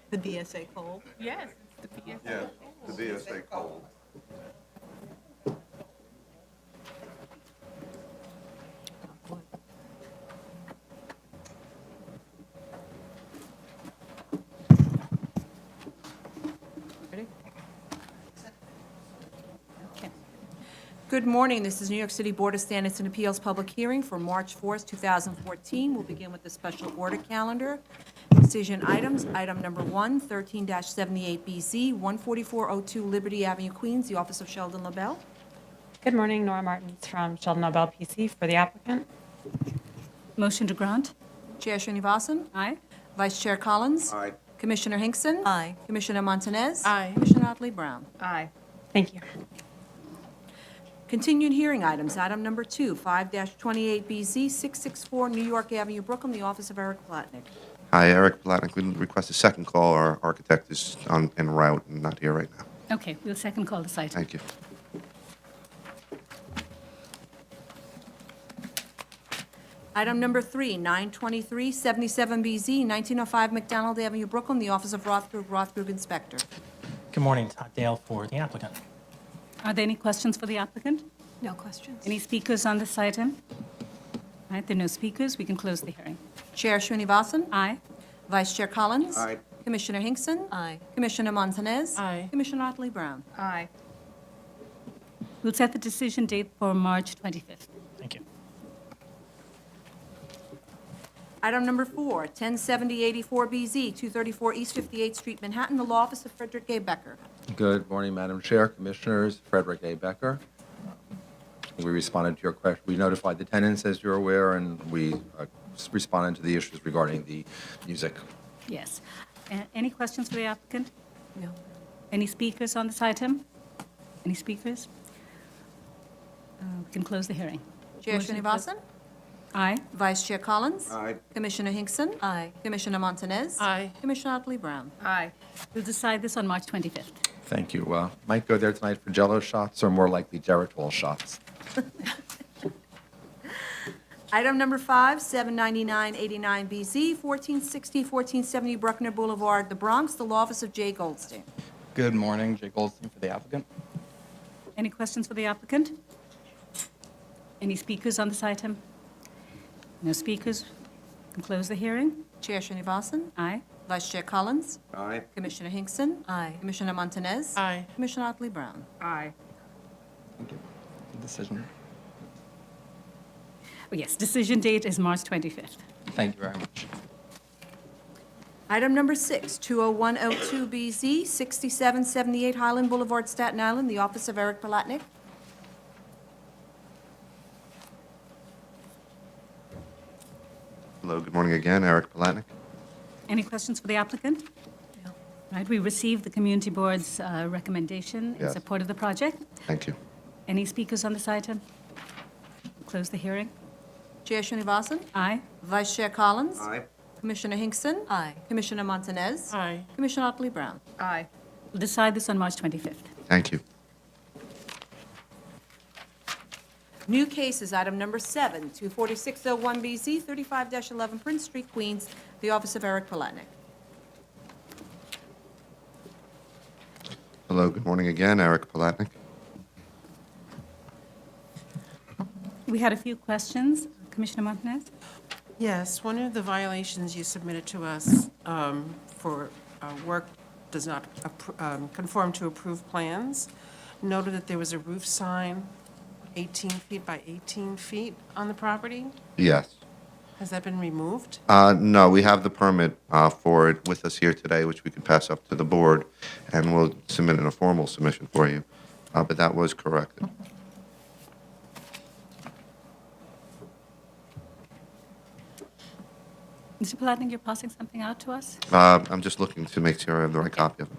The BSA cold. Yes, it's the BSA. Yes, the BSA cold. Ready? Okay. Good morning. This is New York City Board of Standards and Appeals public hearing for March 4th, 2014. We'll begin with the special order calendar. Decision items. Item number 1, 13-78BZ, 14402 Liberty Avenue, Queens, the office of Sheldon LaBelle. Good morning, Nora Martins from Sheldon Nobel PC for the applicant. Motion to grant? Chair Srinivasan. Aye. Vice Chair Collins. Aye. Commissioner Hinkson. Aye. Commissioner Montanez. Aye. Commissioner Otley Brown. Aye. Thank you. Continued hearing items. Item number 2, 5-28BZ, 664 New York Avenue, Brooklyn, the office of Eric Platnick. Hi, Eric Palatnik. We request a second call. Our architect is en route and not here right now. Okay, we'll second call this item. Thank you. Item number 3, 923-77BZ, 1905 McDonald Avenue, Brooklyn, the office of Rothkrug Inspector. Good morning, Todd Dale for the applicant. Are there any questions for the applicant? No questions. Any speakers on this item? All right, there are no speakers. We can close the hearing. Chair Srinivasan. Aye. Vice Chair Collins. Aye. Commissioner Hinkson. Aye. Commissioner Montanez. Aye. Commissioner Otley Brown. Aye. We'll set the decision date for March 25th. Thank you. Item number 4, 1070-84BZ, 234 East 58th Street, Manhattan, the law office of Frederick A. Becker. Good morning, Madam Chair, Commissioners, Frederick A. Becker. We responded to your question. We notified the tenants, as you're aware, and we responded to the issues regarding the music. Yes. Any questions for the applicant? No. Any speakers on this item? Any speakers? We can close the hearing. Chair Motion to close- Srinivasan. Aye. Vice Chair Collins. Aye. Commissioner Hinkson. Aye. Commissioner Montanez. Aye. Commissioner Otley Brown. Aye. We'll decide this on March 25th. Thank you. Might go there tonight for Jello shots, or more likely Geritol shots. Item number 5, 799-89BZ, 1460-1470 Bruckner Boulevard, the Bronx, the law office of Jay Goldstein. Good morning, Jay Goldstein for the applicant. Any questions for the applicant? Any speakers on this item? No speakers. Can close the hearing. Chair Srinivasan. Aye. Vice Chair Collins. Aye. Commissioner Hinkson. Aye. Commissioner Montanez. Aye. Commissioner Otley Brown. Aye. Thank you. The decision. Oh, yes, decision date is March 25th. Thank you very much. Item number 6, 20102BZ, 6778 Highland Boulevard, Staten Island, the office of Eric Palatnik. Hello, good morning again. Eric Palatnik. Any questions for the applicant? No. Right, we received the community board's recommendation in Yes. support of the project. Thank you. Any speakers on this item? Close the hearing. Chair Srinivasan. Aye. Vice Chair Collins. Aye. Commissioner Hinkson. Aye. Commissioner Montanez. Aye. Commissioner Otley Brown. Aye. We'll decide this on March 25th. Thank you. New cases, item number 7, 24601BZ, 35-11 Prince Street, Queens, the office of Eric Palatnik. Hello, good morning again. Eric Palatnik. We had a few questions. Commissioner Montanez? Yes, one of the violations you submitted to us for work does not conform to approved plans. Noted that there was a roof sign 18 feet by 18 feet on the property. Yes. Has that been removed? No, we have the permit for it with us here today, which we can pass up to the board, and we'll submit in a formal submission for you. But that was corrected. Mr. Palatnik, you're passing something out to us? I'm just looking to make sure I have the right copy of it.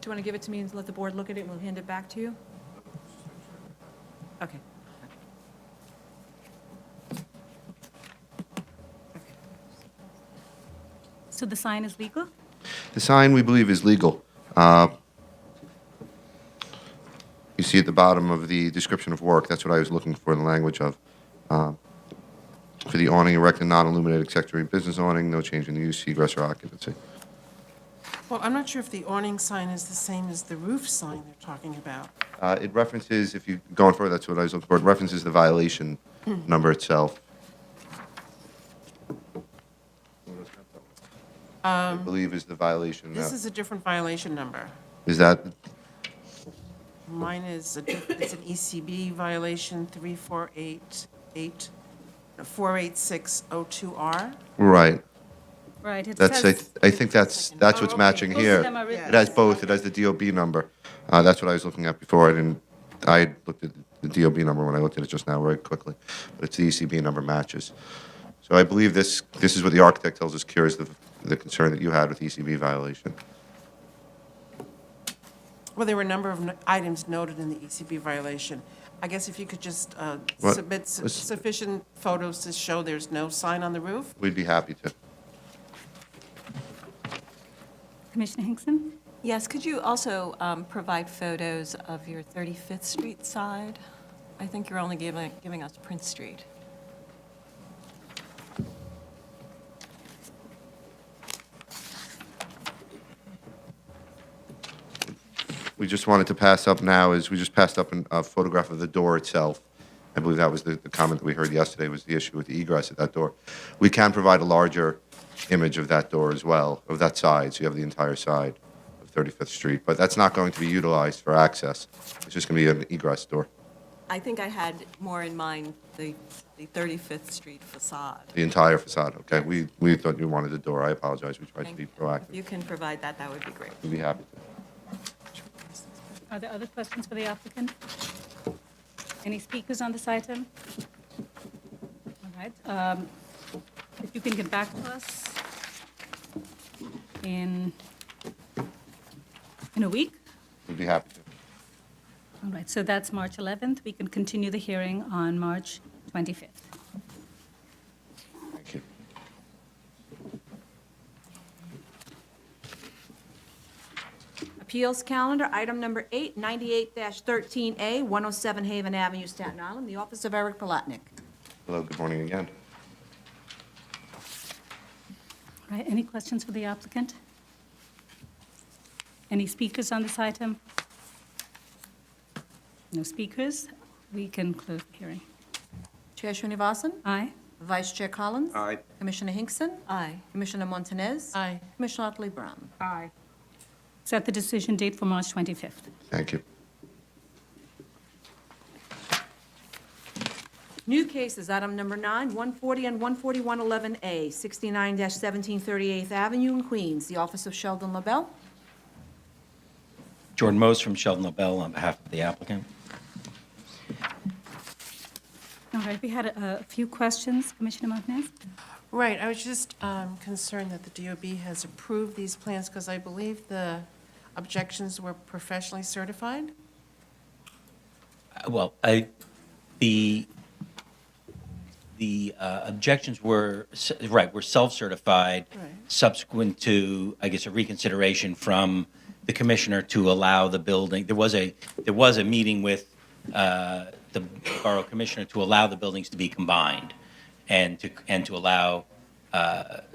Do you want to give it to me and let the board look at it, and we'll hand it back to you? Okay. So the sign is legal? The sign, we believe, is legal. You see at the bottom of the description of work, that's what I was looking for, the language of. For the awning, erect and non-illuminated accessory business awning, no change in the use, egress, or occupancy. Well, I'm not sure if the awning sign is the same as the roof sign they're talking about. It references, if you, going forward, that's what I was looking for, it references the violation number itself. I believe is the violation. This is a different violation number. Is that, Mine is, it's an ECB violation 48602R. right. Right, it That's, says, I think that's what's Oh, okay. matching Both of here. them are written It has the both, same. it has the DOB number. That's what I was looking at before, I looked at the DOB number when I looked at it just now very quickly, but it's the ECB number matches. So I believe this is what the architect tells us cures the concern that you had with ECB violation. Well, there were a number of items noted in the ECB violation. I guess if you could just What- submit sufficient photos to show there's no sign on the roof? We'd be happy to. Commissioner Hinkson? Yes, could you also provide photos of your 35th Street side? I think you're only giving us Prince Street. We just wanted to pass up now is, we just passed up a photograph of the door itself. I believe that was the comment that we heard yesterday was the issue with the egress at that door. We can provide a larger image of that door as well, of that side, so you have the entire side of 35th Street. But that's not going to be utilized for access. It's just going to be an egress door, I think I had more in mind the 35th Street facade. the entire facade, okay? We thought you wanted the door. I apologize. We tried to Thank be you. If proactive. you can provide that, that would be great. We'd be happy to. Are there other questions for the applicant? Any speakers on this item? All right. If you can get back to us in a week? We'd be happy to. All right, so that's March 11th. We can continue the hearing on March 25th. Thank you. Appeals calendar, item number 8, 98-13A, 107 Haven Avenue, Staten Island, the office of Eric Palatnik. Hello, good morning again. All right, any questions for the applicant? Any speakers on this item? No speakers. We can close the hearing. Chair Srinivasan? Aye. Vice Chair Collins? Aye. Commissioner Hinkson? Aye. Commissioner Montanez? Aye. Commissioner Otley Brown? Aye. Set the decision date for March 25th. Thank you. New cases, item number 9, 140 and 14111A, 69-1738th Avenue in Queens, the office of Sheldon LaBelle. Jordan Mose from Sheldon LaBelle on behalf of the applicant. All right, we had a few questions. Commissioner Martinez? Right, I was just concerned that the DOB has approved these plans because I believe the objections were professionally certified. Well, the objections were, right, were self-certified Right. subsequent to, I guess, a reconsideration from the commissioner to allow the building. There was a meeting with the borough commissioner to allow the buildings to be combined and to allow that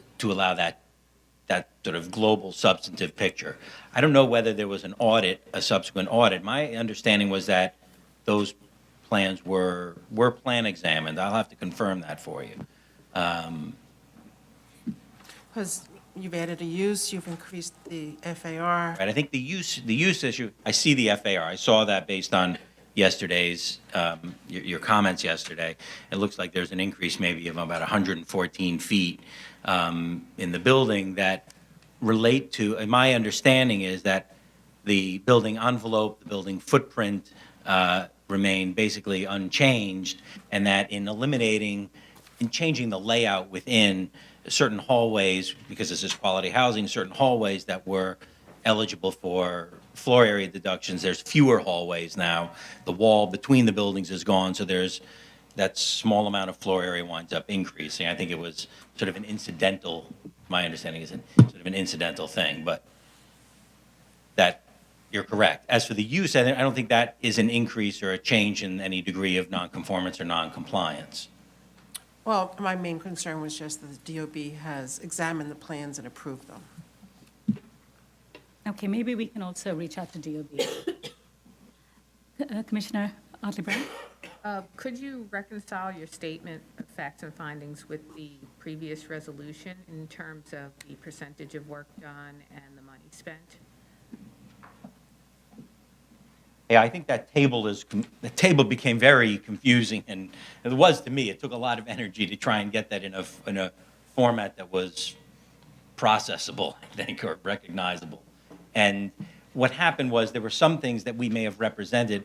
sort of global substantive picture. I don't know whether there was an audit, a subsequent audit. My understanding was that those plans were plan examined. I'll have to confirm that for you. Because you've added a use, you've increased the FAR. Right, I think the use issue, I see the FAR. I saw that based on yesterday's, your comments yesterday. It looks like there's an increase maybe of about 114 feet in the building that relate to, and my understanding is that the building envelope, the building footprint remain basically unchanged, and that in changing the layout within certain hallways, because this is quality housing, certain hallways that were eligible for floor area deductions, there's fewer hallways now. The wall between the buildings is gone, so there's that small amount of floor area winds up increasing. I think it was sort of an incidental, my understanding is sort of an incidental thing, but that you're correct. As for the use, I don't think that is an increase or a change in any degree of nonconformance or noncompliance. Well, my main concern was just that the DOB has examined the plans and approved them. Okay, maybe we can also reach out to DOB. Commissioner Otley-Brown? Could you reconcile your statement of facts and findings with the previous resolution in terms of the percentage of work done and the money spent? Yeah, I think that the table became very confusing, and it was to me. It took a lot of energy to try and get that in a format that was processable, I think, or recognizable. And what happened was there were some things that we may have represented.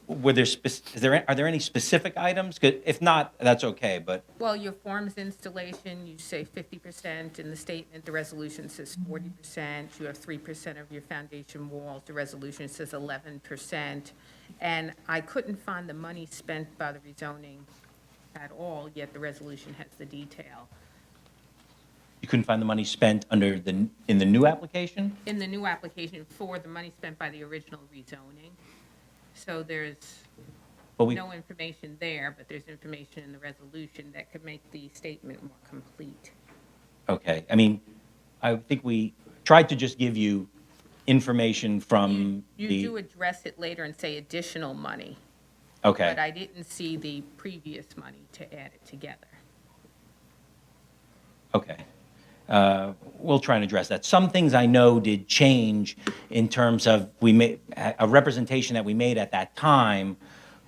Are there any specific items? 'Cause if not, that's okay, but Well, your forms installation, you say 50%. In the statement, the resolution says 40%. You have 3% of your foundation walls. The resolution says 11%. And I couldn't find the money spent by the rezoning at all, yet the resolution has the detail. you couldn't find the money spent in the new application? In the new application for the money spent by the original rezoning. So there's But we, no information there, but there's information in the resolution that could make the statement more complete. okay. I mean, I think we tried to just give you information from You the. do address it later and say additional money, Okay. but I didn't see the previous money to add it together. Okay. We'll try and address that. Some things I know did change in terms of a representation that we made at that time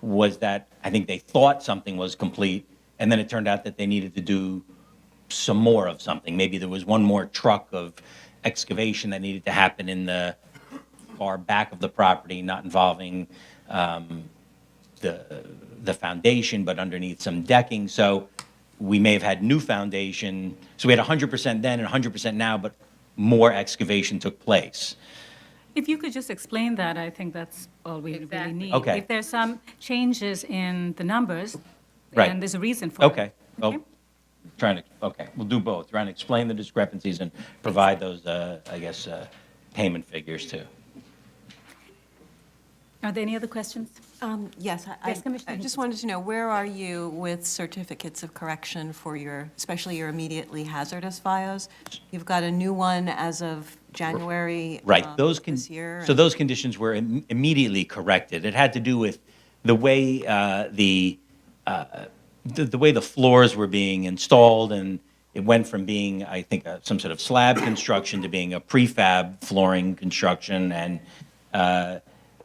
was that I think they thought something was complete, and then it turned out that they needed to do some more of something. Maybe there was one more truck of excavation that needed to happen in the far back of the property, not involving the foundation, but underneath some decking. So we may have had new foundation. So we had 100% then and 100% now, but more excavation took place. If you could just explain that, I think that's all we really Exactly. need. Okay. If there's some changes in the numbers, Right. and there's a reason for it. Okay. Well, we'll do both. Trying to explain the discrepancies and provide those, payment figures too. Are there any other questions? Yes, Yes, Commissioner I just Higgins. wanted to know, where are you with certificates of correction for especially your immediately hazardous FIOs? You've got a new one as of January Right. this year. So those conditions were immediately corrected. It had to do with the way the way the floors were being installed, and it went from being, I think, some sort of slab construction to being a prefab flooring construction, and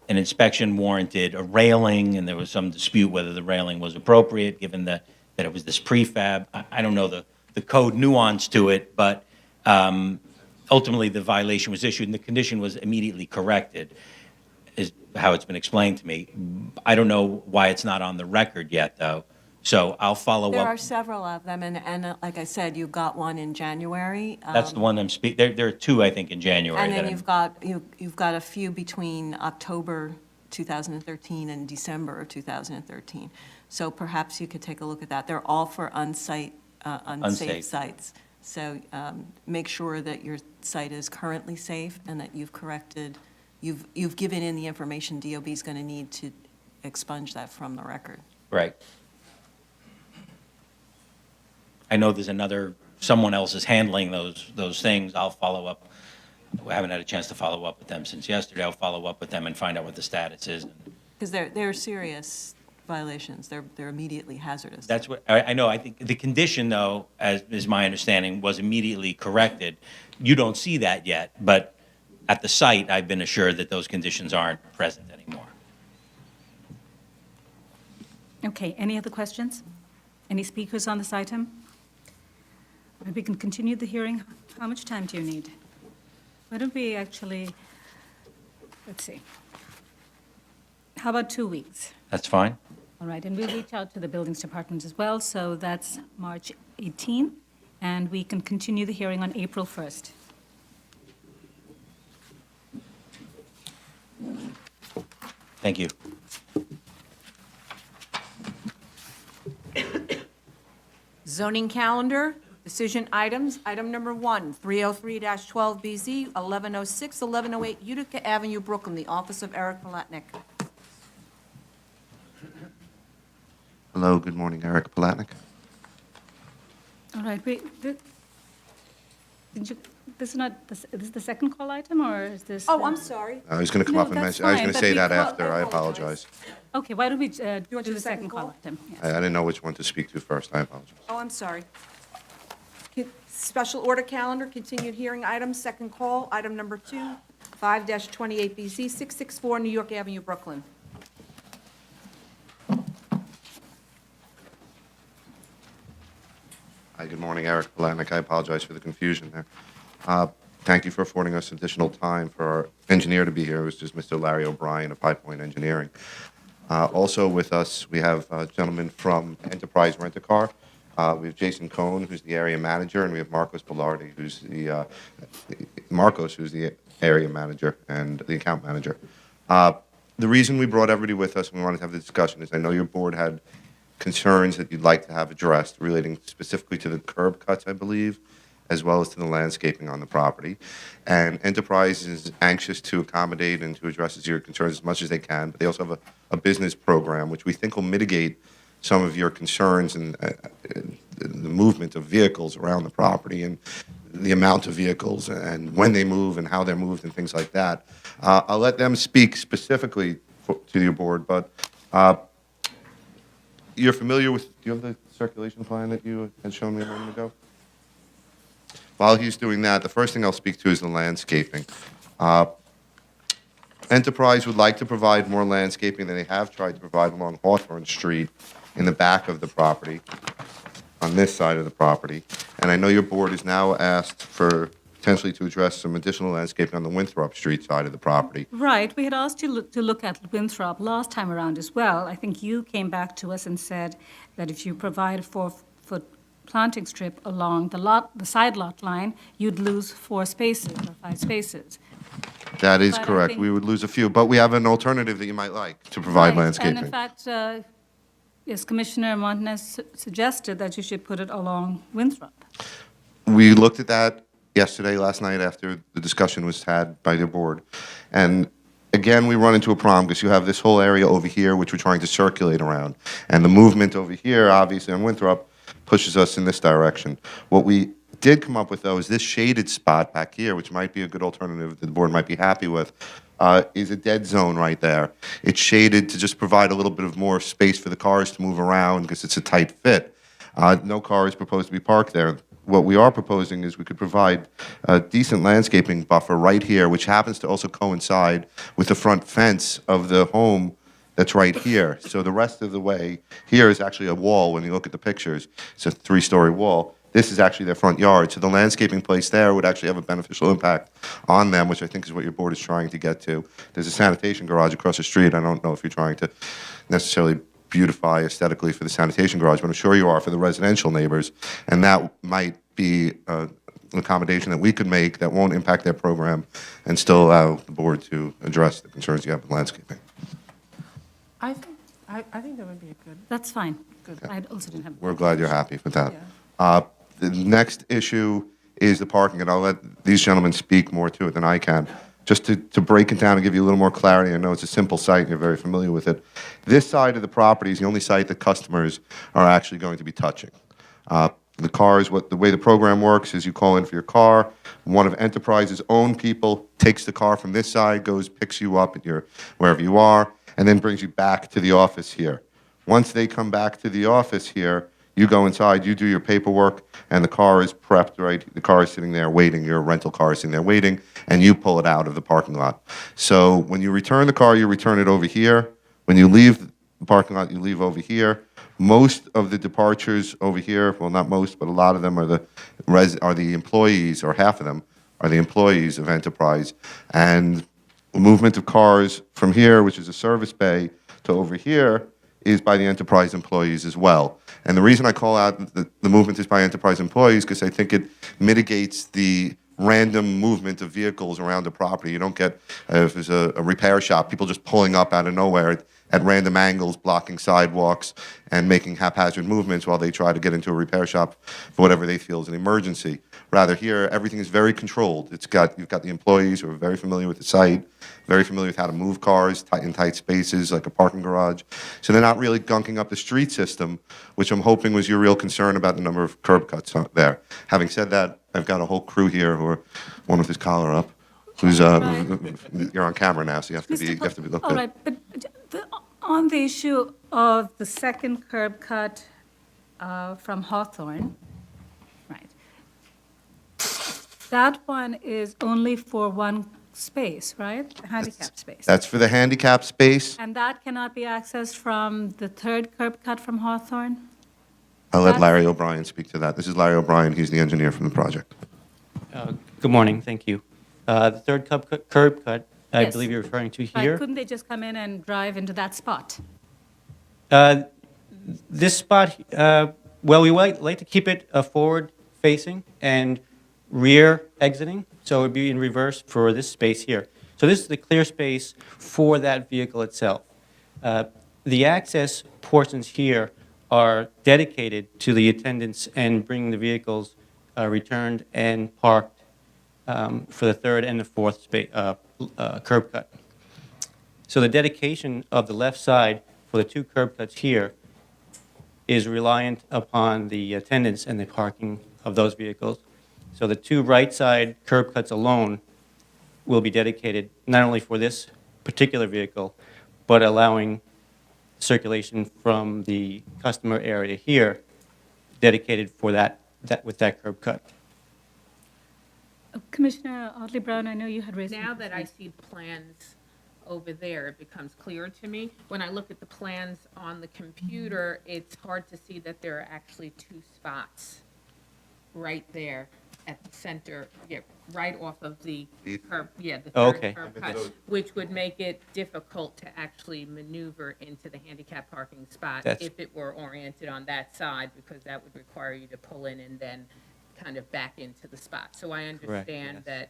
an inspection warranted a railing, and there was some dispute whether the railing was appropriate, given that it was this prefab. I don't know the code nuance to it, but ultimately the violation was issued, and the condition was immediately corrected, is how it's been explained to me. I don't know why it's not on the record yet, though, so I'll follow There up. are several of them, and like I said, you got one in January. That's the one I'm there are two, I think, in January. And that then I'm- you've got a few between October 2013 and December of 2013. So perhaps you could take a look at that. They're all for unsafe Unsafe. sites. So make sure that your site is currently safe and that you've given in the information DOB is going to need to expunge that from the record. Right. I know someone else is handling those things. I'll follow up. I haven't had a chance to follow up with them since yesterday. I'll follow up with them and find out what the status is. Because they're serious violations. They're immediately hazardous. That's what, I know. I think the condition, though, as is my understanding, was immediately corrected. You don't see that yet, but at the site, I've been assured that those conditions aren't present anymore. Okay, any other questions? Any speakers on this item? We can continue the hearing. How much time do you need? Why don't we actually, let's see. How about 2 weeks? That's fine? All right, and we'll reach out to the buildings department as well, so that's March 18, and we can continue the hearing on April 1st. Thank you. Zoning calendar, decision items, item number 1, 303-12BZ, 1106, 1108 Utica Avenue, Brooklyn, the office of Eric Palatnik. Hello, good morning, Eric Palatnik. All right, this is not, this is the second call item, or is this? Oh, I'm sorry. I was going to come No, up and that's mention, I was fine, going to but say we that call- after, I I apologize. Okay, why don't we want to do do the second call call? item? Yes. I didn't know which one to speak to first, I apologize. Oh, I'm sorry. Special order calendar, continued hearing items, second call, item number 2, 5-28BZ, 664 New York Avenue, Brooklyn. Hi, good morning, Eric Palatnik. I apologize for the confusion there. Thank you for affording us additional time for our engineer to be here. It was just Mr. Larry O'Brien of Pipe Point Engineering. Also with us, we have a gentleman from Enterprise Rent-A-Car. We have Jason Cohn, who's the area manager, and we have Marcos Bilardi, who's the area manager and the account manager. The reason we brought everybody with us and we wanted to have the discussion is I know your board had concerns that you'd like to have addressed relating specifically to the curb cuts, I believe, as well as to the landscaping on the property. And Enterprise is anxious to accommodate and to address your concerns as much as they can, but they also have a business program which we think will mitigate some of your concerns and the movement of vehicles around the property and the amount of vehicles and when they move and how they're moved and things like that. I'll let them speak specifically to your board, but you're familiar with, do you have the circulation plan that you had shown me a moment ago? While he's doing that, the first thing I'll speak to is the landscaping. Enterprise would like to provide more landscaping than they have tried to provide along Hawthorne Street in the back of the property, on this side of the property. And I know your board is now asked for potentially to address some additional landscaping on the Winthrop Street side of the property. Right, we had asked you to look at Winthrop last time around as well. I think you came back to us and said that if you provide a 4-foot planting strip along the side lot line, you'd lose 4 spaces or 5 spaces. That is But I correct. think- We would lose a few, but we have an alternative that you might like to provide Right, landscaping. And in fact, yes, Commissioner Montanez suggested that you should put it along Winthrop. We looked at that yesterday, last night, after the discussion was had by the board. And again, we run into a problem because you have this whole area over here, which we're trying to circulate around. And the movement over here, obviously on Winthrop, pushes us in this direction. What we did come up with, though, is this shaded spot back here, which might be a good alternative that the board might be happy with, is a dead zone right there. It's shaded to just provide a little bit of more space for the cars to move around because it's a tight fit. No car is proposed to be parked there. What we are proposing is we could provide a decent landscaping buffer right here, which happens to also coincide with the front fence of the home that's right here. So the rest of the way here is actually a wall. When you look at the pictures, it's a 3-story wall. This is actually their front yard. So the landscaping place there would actually have a beneficial impact on them, which I think is what your board is trying to get to. There's a sanitation garage across the street. I don't know if you're trying to necessarily beautify aesthetically for the sanitation garage, but I'm sure you are for the residential neighbors. And that might be an accommodation that we could make that won't impact their program and still allow the board to address the concerns you have with landscaping. I think that would be a good, That's fine. Good. I also didn't have. We're glad you're happy with that. Yeah. The next issue is the parking, and I'll let these gentlemen speak more to it than I can. Just to break it down and give you a little more clarity, I know it's a simple site, and you're very familiar with it. This side of the property is the only site that customers are actually going to be touching. The cars, the way the program works is you call in for your car. One of Enterprise's own people takes the car from this side, picks you up at wherever you are, and then brings you back to the office here. Once they come back to the office here, you go inside, you do your paperwork, and the car is prepped, right? The car is sitting there waiting, your rental car is sitting there waiting, and you pull it out of the parking lot. So when you return the car, you return it over here. When you leave the parking lot, you leave over here. Most of the departures over here, well, not most, but a lot of them are the employees, or half of them are the employees of Enterprise. And movement of cars from here, which is a service bay, to over here is by the Enterprise employees as well. And the reason I call out the movement is by Enterprise employees because I think it mitigates the random movement of vehicles around the property. You don't get, if there's a repair shop, people just pulling up out of nowhere at random angles, blocking sidewalks and making haphazard movements while they try to get into a repair shop for whatever they feel is an emergency. Rather here, everything is very controlled. You've got the employees who are very familiar with the site, very familiar with how to move cars in tight spaces like a parking garage. So they're not really gunking up the street system, which I'm hoping was your real concern about the number of curb cuts there. Having said that, I've got a whole crew here who are, one with his collar up, who's, you're on camera now, so you have to be, look All good. right, but on the issue of the second curb cut from Hawthorne, right, that one is only for one space, right? The handicap space. That's for the handicap space. And that cannot be accessed from the third curb cut from Hawthorne? I'll let Larry O'Brien speak to that. This is Larry O'Brien, he's the engineer from the project. Good morning, thank you. The third curb cut, I Yes. believe you're referring to Right, here. couldn't they just come in and drive into that spot? This spot, well, we like to keep it forward-facing and rear exiting, so it would be in reverse for this space here. So this is the clear space for that vehicle itself. The access portions here are dedicated to the attendants and bringing the vehicles returned and parked for the third and the fourth curb cut. So the dedication of the left side for the two curb cuts here is reliant upon the attendants and the parking of those vehicles. So the two right side curb cuts alone will be dedicated not only for this particular vehicle, but allowing circulation from the customer area here dedicated for that with that curb cut. Commissioner Otley Brown, I know you had raised. Now that I see plans over there, it becomes clearer to me. When I look at the plans on the computer, it's hard to see that there are actually two spots right there at the center, yeah, right off of the curb, yeah, the Oh, third okay. curb cut, which would make it difficult to actually maneuver into the handicap parking spot That's- if it were oriented on that side, because that would require you to pull in and then kind of back into the spot. So I understand yes. that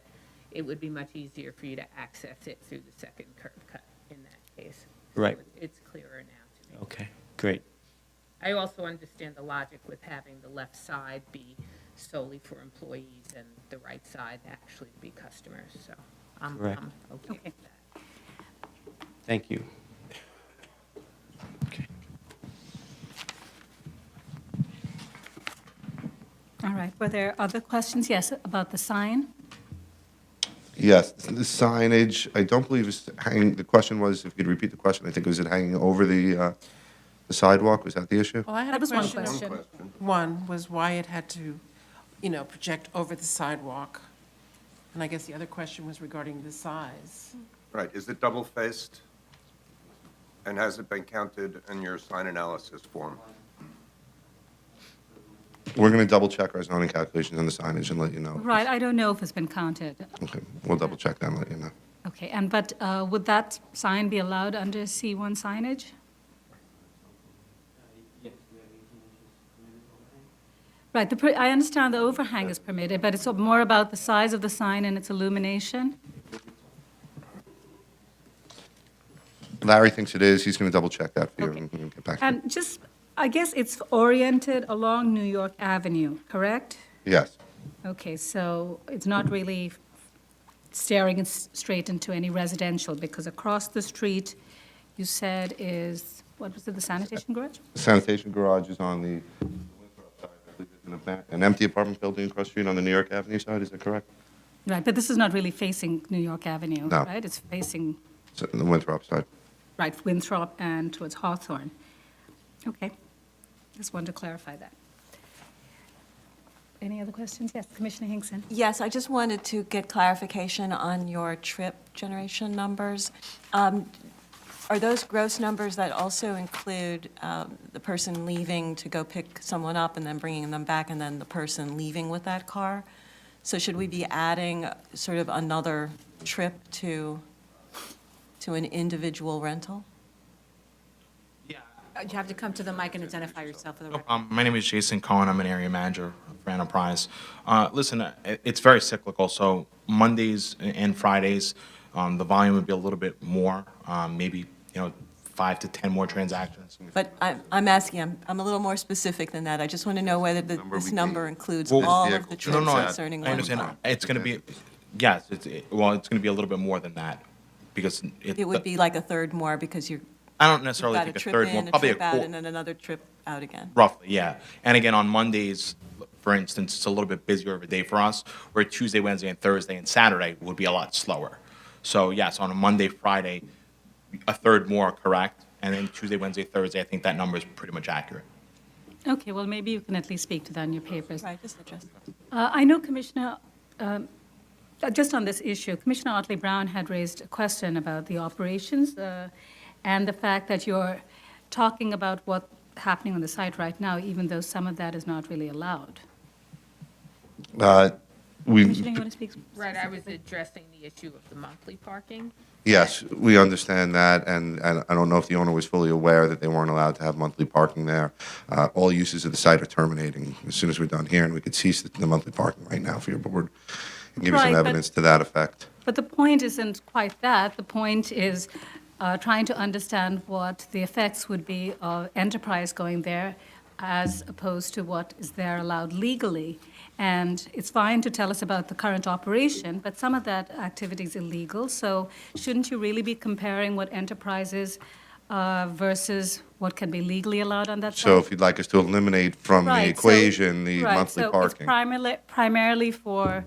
it would be much easier for you to access it through the second curb cut in that case. So Right. it's clearer now to me. Okay, great. I also understand the logic with having the left side be solely for employees and the right side actually to be customers, so I'm Correct. okay Okay. with that. Thank you. Okay. All right, were there other questions? Yes, about the sign? Yes, the signage, I don't believe is hanging, the question was, if you could repeat the question, I think, was it hanging over the sidewalk? Was that the issue? Well, I had That a was one question. question. One was why it had to, project over the sidewalk. And I guess the other question was regarding the size. Right, is it double-faced? And has it been counted in your sign analysis form? We're going to double-check our zoning calculations on the signage and let you know. Right, I don't know if it's been counted. Okay, we'll double-check that and let you know. Okay, but would that sign be allowed under C1 signage? Right, I understand the overhang is permitted, but it's more about the size of the sign and its illumination? Larry thinks it is, he's going to double-check that for you Okay. and we'll get back to you. And just, I guess it's oriented along New York Avenue, correct? Yes, Okay, so it's not really staring straight into any residential, because across the street, you said is, what was it, the sanitation garage? the sanitation garage is on the Winthrop side, I believe it's in an empty apartment building across the street on the New York Avenue side, is that correct? Right, but this is not really facing New York Avenue, No. right? It's facing, It's on the Winthrop side. right, Winthrop and towards Hawthorne. Okay, just wanted to clarify that. Any other questions? Yes, Commissioner Hinkson. Yes, I just wanted to get clarification on your trip generation numbers. Are those gross numbers that also include the person leaving to go pick someone up and then bringing them back, and then the person leaving with that car? So should we be adding sort of another trip to an individual rental? Yeah, You have to come to the mic and identify yourself for the record. My name is Jason Cohen. I'm an area manager for Enterprise. Listen, it's very cyclical, so Mondays and Fridays, the volume would be a little bit more, maybe, 5 to 10 more transactions. But I'm asking, I'm a little more specific than that. I just want to know whether this number includes Well, all of the vehicle trips concerning I one understand. car. It's going to be, yes, it's going to be a little bit more than that, because It would be like a third more because you've I don't got necessarily a think a trip third more, in, a probably trip out, quarter. and then another trip out again. Roughly, yeah. And again, on Mondays, for instance, it's a little bit busier of a day for us, where Tuesday, Wednesday, and Thursday and Saturday would be a lot slower. So yes, on a Monday, Friday, a third more, correct? And then Tuesday, Wednesday, Thursday, I think that number is pretty much accurate. Okay, well, maybe you can at least speak to that in your papers. Right, just address that. I know Commissioner, just on this issue, Commissioner Otley Brown had raised a question about the operations and the fact that you're talking about what's happening on the site right now, even though some of that is not really allowed. Commissioner, you want to speak? Right, I was addressing the issue of the monthly parking. Yes, we understand that, and I don't know if the owner was fully aware that they weren't allowed to have monthly parking there. All uses of the site are terminating as soon as we're done here, and we could cease the monthly parking right now for your board and give you some Right, but- evidence to that effect. But the point isn't quite that. The point is trying to understand what the effects would be of enterprise going there as opposed to what is there allowed legally. And it's fine to tell us about the current operation, but some of that activity is illegal. So shouldn't you really be comparing what enterprise is versus what can be legally allowed on that site? So if you'd like us to eliminate from the Right, so- equation the right, monthly so parking. it's primarily for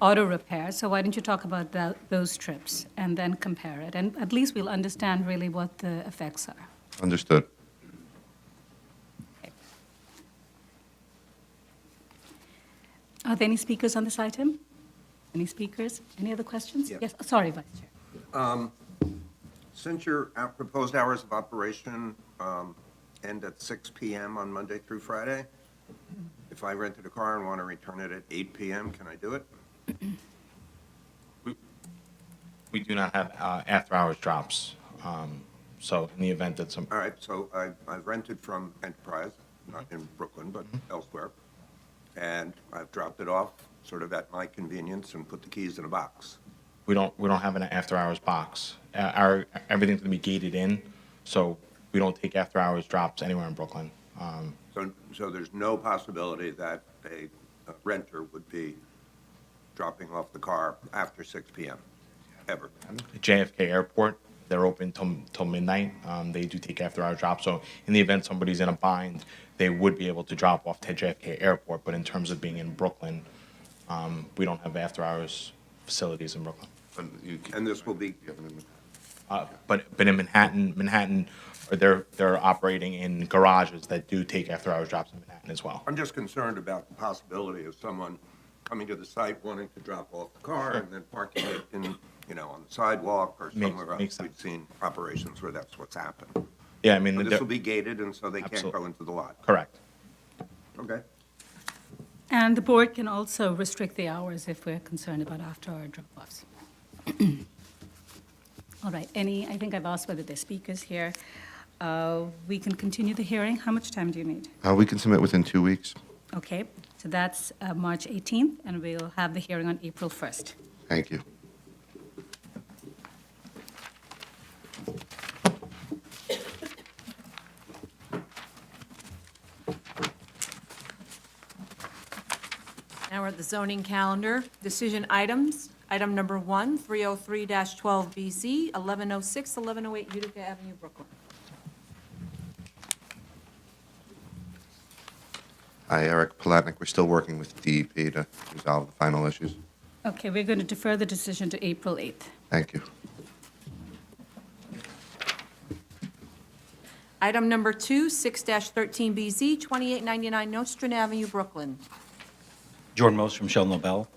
auto repair, so why don't you talk about those trips and then compare it? And at least we'll understand really what the effects are. Understood. Are there any speakers on this item? Any speakers? Any other questions? Yes. Yes, sorry, Vice Chair. Since your proposed hours of operation end at 6 PM on Monday through Friday, if I rented a car and want to return it at 8 PM, can I do it? We do not have after-hours drops. So in the event that some, All right, so I've rented from Enterprise, not in Brooklyn, but elsewhere, and I've dropped it off sort of at my convenience and put the keys in a box. we don't have an after-hours box. Everything's going to be gated in, so we don't take after-hours drops anywhere in Brooklyn. So there's no possibility that a renter would be dropping off the car after 6 PM, ever? JFK Airport, they're open till midnight. They do take after-hours drops, so in the event somebody's in a bind, they would be able to drop off to JFK Airport, but in terms of being in Brooklyn, we don't have after-hours facilities in Brooklyn. And this will be, But in Manhattan, they're operating in garages that do take after-hours drops in Manhattan as well. I'm just concerned about the possibility of someone coming to the site wanting to drop off the car and then parking it in, on the sidewalk or somewhere else. makes sense. We've seen operations where that's what's happened. Yeah, I mean, So this will be gated, and so they can't Absolutely. go into the lot. correct. Okay. And the board can also restrict the hours if we're concerned about after-hour drop-offs. All right, I think I've asked whether there's speakers here. We can continue the hearing. How much time do you need? We can submit within 2 weeks. Okay, so that's March 18th, and we'll have the hearing on April 1st. Thank you. Now we're at the zoning calendar. Decision items. Item number 1, 303-12BZ, 1106, 1108 Utica Avenue, Brooklyn. Hi, Eric Palatnik. We're still working with DEP to resolve the final issues. Okay, we're going to defer the decision to April 8th. Thank you. Item number 2, 6-13BZ, 2899 Nostrand Avenue, Brooklyn. Jordan Most from Sheldon Bell.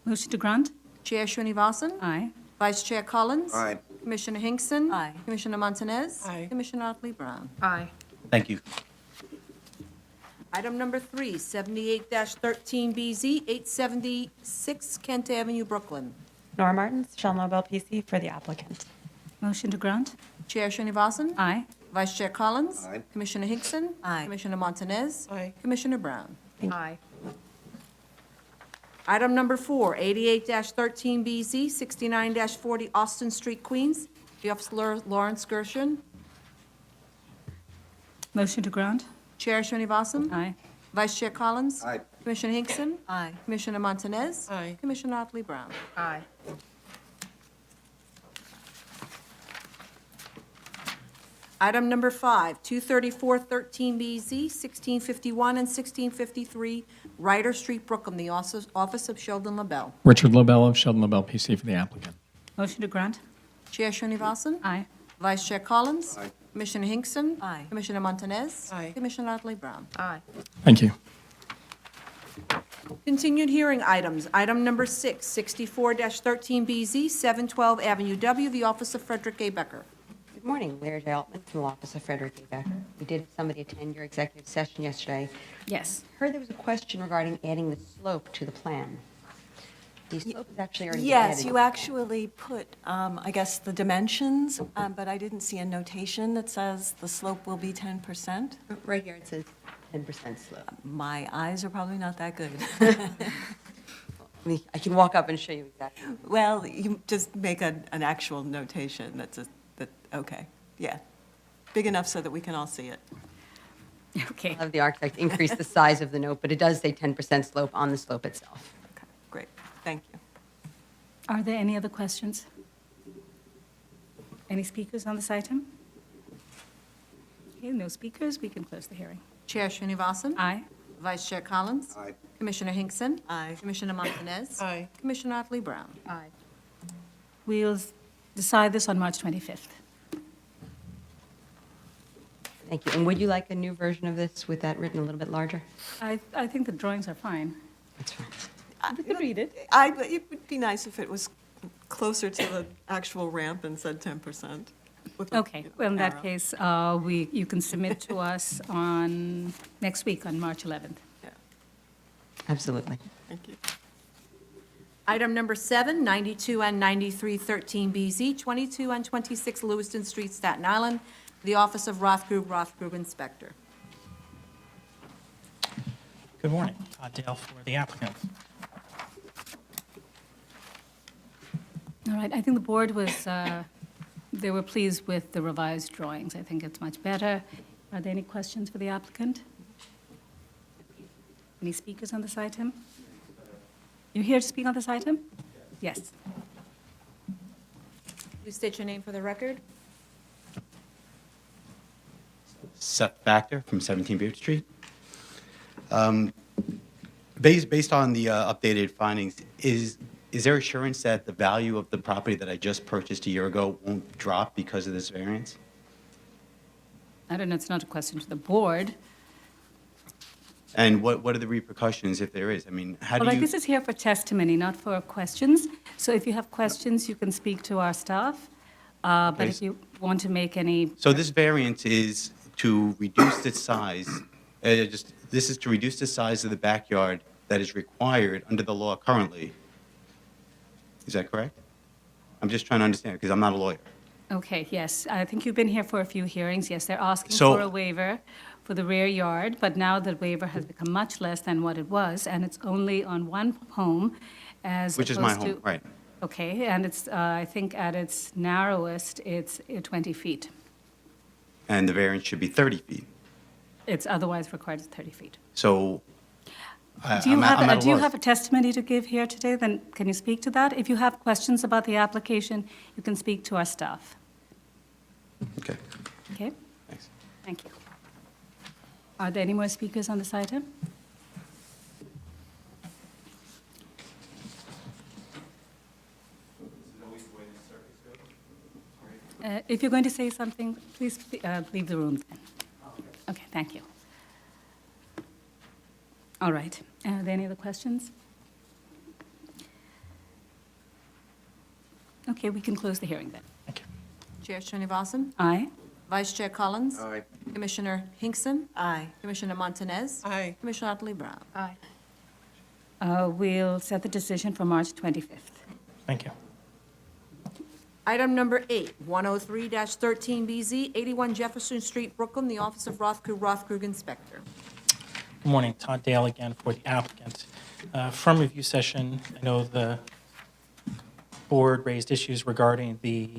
Motion to grant? Chair Srinivasan. Aye. Vice Chair Collins. Aye. Commissioner Hinkson. Aye. Commissioner Montanez. Aye. Commissioner Otley Brown. Aye. Thank you. Item number 3, 78-13BZ, 876 Kent Avenue, Brooklyn. Nora Martins, Sheldon Bell PC for the applicant. Motion to grant? Chair Srinivasan. Aye. Vice Chair Collins? Aye. Commissioner Hinkson? Aye. Commissioner Montanez? Aye. Commissioner Brown? Aye. Item number 4, 88-13BZ, 69-40 Austin Street, Queens. The Officer Lawrence Gershon. Motion to grant? Chair Srinivasan? Aye. Vice Chair Collins? Aye. Commissioner Hinkson? Aye. Commissioner Montanez? Aye. Commissioner Otley Brown? Aye. Item number 5, 234-13BZ, 1651 and 1653 Ryder Street, Brooklyn. The Office of Sheldon LaBelle. Richard Lobel of Sheldon Lobel PC for the applicant. Motion to grant? Chair Srinivasan? Aye. Vice Chair Collins? Aye. Commissioner Hinkson? Aye. Commissioner Montanez? Aye. Commissioner Otley Brown? Aye. Thank you. Continued hearing items. Item number 6, 64-13BZ, 712 Avenue W, the Office of Frederick A. Becker. Good morning, Larry Altman from the Office of Frederick A. Becker. We did have somebody attend your executive session yesterday. Yes. Heard there was a question regarding adding the slope to the plan. The slope is actually already Yes, added. you actually put, I guess, the dimensions, but I didn't see a notation that says the slope will be 10%. Right here, it says 10% slope. My eyes are probably not that good. I can walk up and show you exactly. Well, you just make an actual notation that says, okay, yeah. Big enough so that we can all see it. Okay. I'll have the architect increase the size of the note, but it does say 10% slope on the slope itself. Okay, great, thank you. Are there any other questions? Any speakers on this item? Okay, no speakers, we can close the hearing. Chair Srinivasan? Aye. Vice Chair Collins? Aye. Commissioner Hinkson? Aye. Commissioner Montanez? Aye. Commissioner Otley Brown? Aye. We'll decide this on March 25th. Thank you. And would you like a new version of this with that written a little bit larger? I think the drawings are fine. That's fine. You can read it. It would be nice if it was closer to the actual ramp and said 10%. with a, Okay, well, in that arrow. case, you can submit to us on next week, on March 11th. Yeah, Absolutely. thank you. Item number 7, 92 and 93 13BZ, 22 and 26 Lewiston Street, Staten Island, the Office of Rothgrove Inspector. Good morning. Dale for the applicant. All right, I think the board was, they were pleased with the revised drawings. I think it's much better. Are there any questions for the applicant? Any speakers on this item? You're here to speak on this item? Yes. Please state your name for the record. Spector from 17 Reade Street. Based on the updated findings, is there assurance that the value of the property that I just purchased a year ago won't drop because of this variance? I don't know, it's not a question to the board. And what are the repercussions if there is? I mean, how do Well, you? this is here for testimony, not for questions. So if you have questions, you can speak to our staff. But Okay. if you want to make any, So this variance is to reduce the size, this is to reduce the size of the backyard that is required under the law currently. Is that correct? I'm just trying to understand, because I'm not a lawyer. okay, yes, I think you've been here for a few hearings. Yes, they're asking So- for a waiver for the rear yard, but now the waiver has become much less than what it was, and it's only on one home as Which is my opposed to- home, right. Okay, and it's, I think at its narrowest, it's 20 feet. And the variance should be 30 feet. It's otherwise required as 30 feet. So Do you I'm at a have, do you loss. have a testimony to give here today? Then can you speak to that? If you have questions about the application, you can speak to our staff. Okay, Okay? thanks. Thank you. Are there any more speakers on this item? If you're going to say something, please leave the room then. Okay, thank you. All right. Are there any other questions? Okay, we can close the hearing then. Thank you. Chair Srinivasan? Aye. Vice Chair Collins? Aye. Commissioner Hinkson? Aye. Commissioner Montanez? Aye. Commissioner Otley Brown? Aye. We'll set the decision for March 25th. Thank you. Item number 8, 103-13BZ, 81 Jefferson Street, Brooklyn, the Office of Rothkrug Inspector. Good morning, Todd Dale again for the applicant. From review session, I know the board raised issues regarding the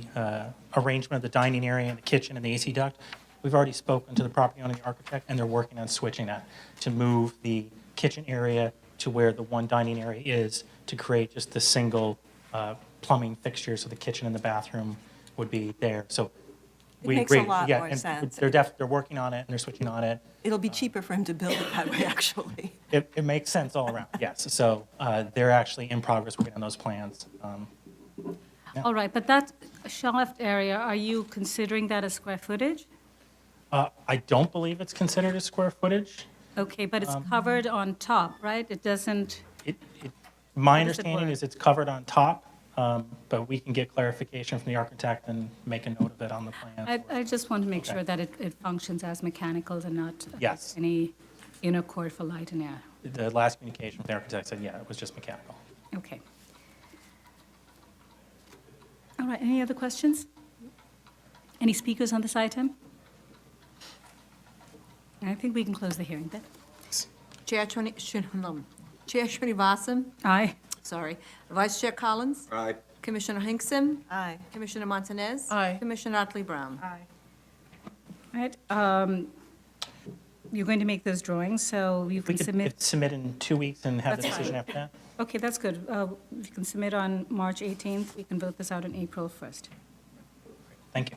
arrangement of the dining area and the kitchen and the AC duct. We've already spoken to the property owner and the architect, and they're working on switching that to move the kitchen area to where the one dining area is to create just the single plumbing fixture, so the kitchen and the bathroom would be there. So It we makes a agree. lot Yeah, more and sense. They're working on it, and they're switching on it. It'll be cheaper for him to build it that way, actually. It makes sense all around, yes. So they're actually in progress working on those plans. All right, but that shelved area, are you considering that as square footage? I don't believe it's considered as square footage. Okay, but it's covered on top, right? It doesn't, My How does it understanding work? is it's covered on top, but we can get clarification from the architect and make a note of it on the plan. I just want to make Okay. sure that it functions as mechanical and not Yes. any inner core for light and air. The last communication with the architect said, yeah, it was just mechanical. Okay. All right, any other questions? Any speakers on this item? I think we can close the hearing then. Chair Srinivasan, Aye. sorry. Vice Chair Collins, Aye. Commissioner Hinkson, Aye. Commissioner Montanez. Aye. Commissioner Otley Brown. Aye. All right, you're going to make those drawings, so you We can could submit. submit in 2 weeks and have the That's fine. decision after that. Okay, that's good. You can submit on March 18th. We can vote this out on April 1st. Thank you.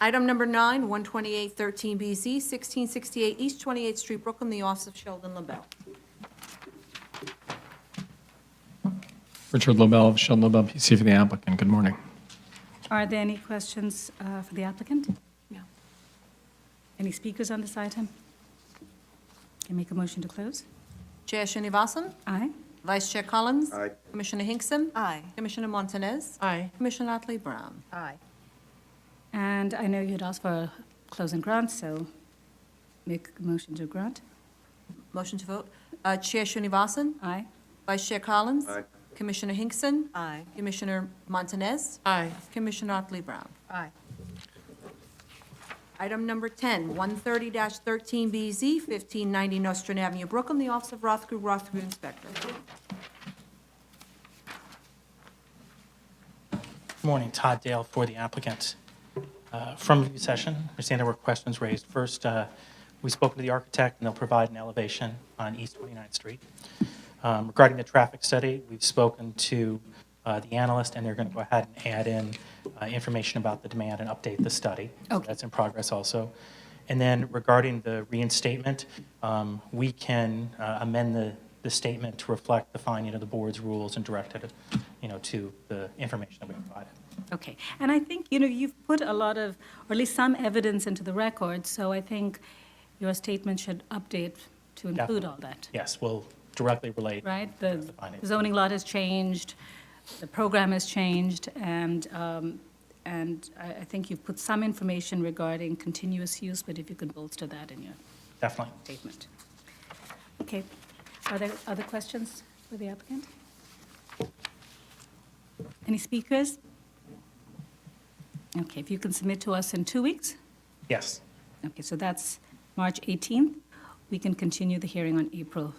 Item number 9, 128-13BZ, 1668 East 28th Street, Brooklyn, the Office of Sheldon LaBelle. Richard Lobel of Sheldon Lobel, PC for the applicant. Good morning. Are there any questions for the applicant? No. Any speakers on this item? Can I make a motion to close? Chair Srinivasan, Aye. Vice Chair Collins. Aye. Commissioner Hinkson. Aye. Commissioner Montanez. Aye. Commissioner Otley Brown. Aye. And I know you had asked for a close and grant, so make a motion to grant. Motion to vote. Chair Srinivasan, Aye. Vice Chair Collins. Aye. Commissioner Hinkson. Aye. Commissioner Montanez. Aye. Commissioner Otley Brown. Aye. Item number 10, 130-13BZ, 1590 Nostrand Avenue, Brooklyn, the Office of Rothkrug Inspector. Good morning, Todd Dale for the applicant. From review session, I understand there were questions raised. First, we spoke to the architect, and they'll provide an elevation on East 29th Street. Regarding the traffic study, we've spoken to the analyst, and they're going to go ahead and add in information about the demand and update the study. So Okay. that's in progress also. And then regarding the reinstatement, we can amend the statement to reflect the finding of the board's rules and direct it, to the information that we provided. Okay. And I think, you've put a lot of, or at least some evidence into the record, so I think your statement should update to include all that, Yes, we'll directly relate. right? the The findings. zoning lot has changed, the program has changed, and I think you've put some information regarding continuous use, but if you could bolster that in your Definitely. statement. Okay. Are there other questions for the applicant? Any speakers? Okay, if you can submit to us in 2 weeks? Yes. Okay, so that's March 18th. We can continue the hearing on April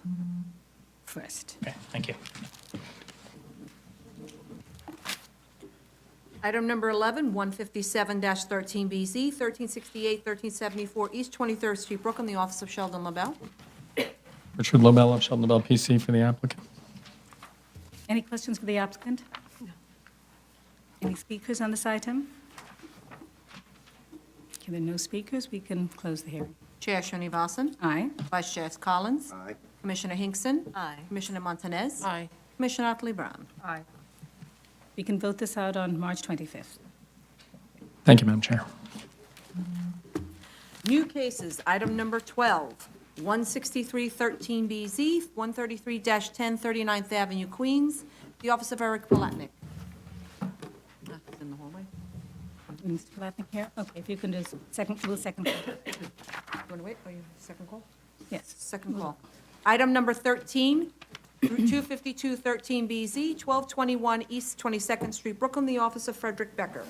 1st. Okay, thank you. Item number 11, 157-13BZ, 1368, 1374 East 23rd Street, Brooklyn, the Office of Sheldon LaBelle. Richard Lobel of Sheldon Lobel, PC for the applicant. Any questions for the applicant? No. Any speakers on this item? Okay, there are no speakers. We can close the hearing. Chair Srinivasan, Aye. Vice Chair Collins. Aye. Commissioner Hinkson. Aye. Commissioner Montanez. Aye. Commissioner Otley Brown. Aye. We can vote this out on March 25th. Thank you, Madam Chair. New cases, item number 12, 163-13BZ, 133-10, 39th Avenue, Queens, the Office of Eric Palatnik. In the hallway. Mr. Palatnik here? Okay, if you can just we'll second call. You want to wait? Are you second call? Yes. Second call. Item number 13, through 25213BZ, 1221 East 22nd Street, Brooklyn, the office of Frederick Becker.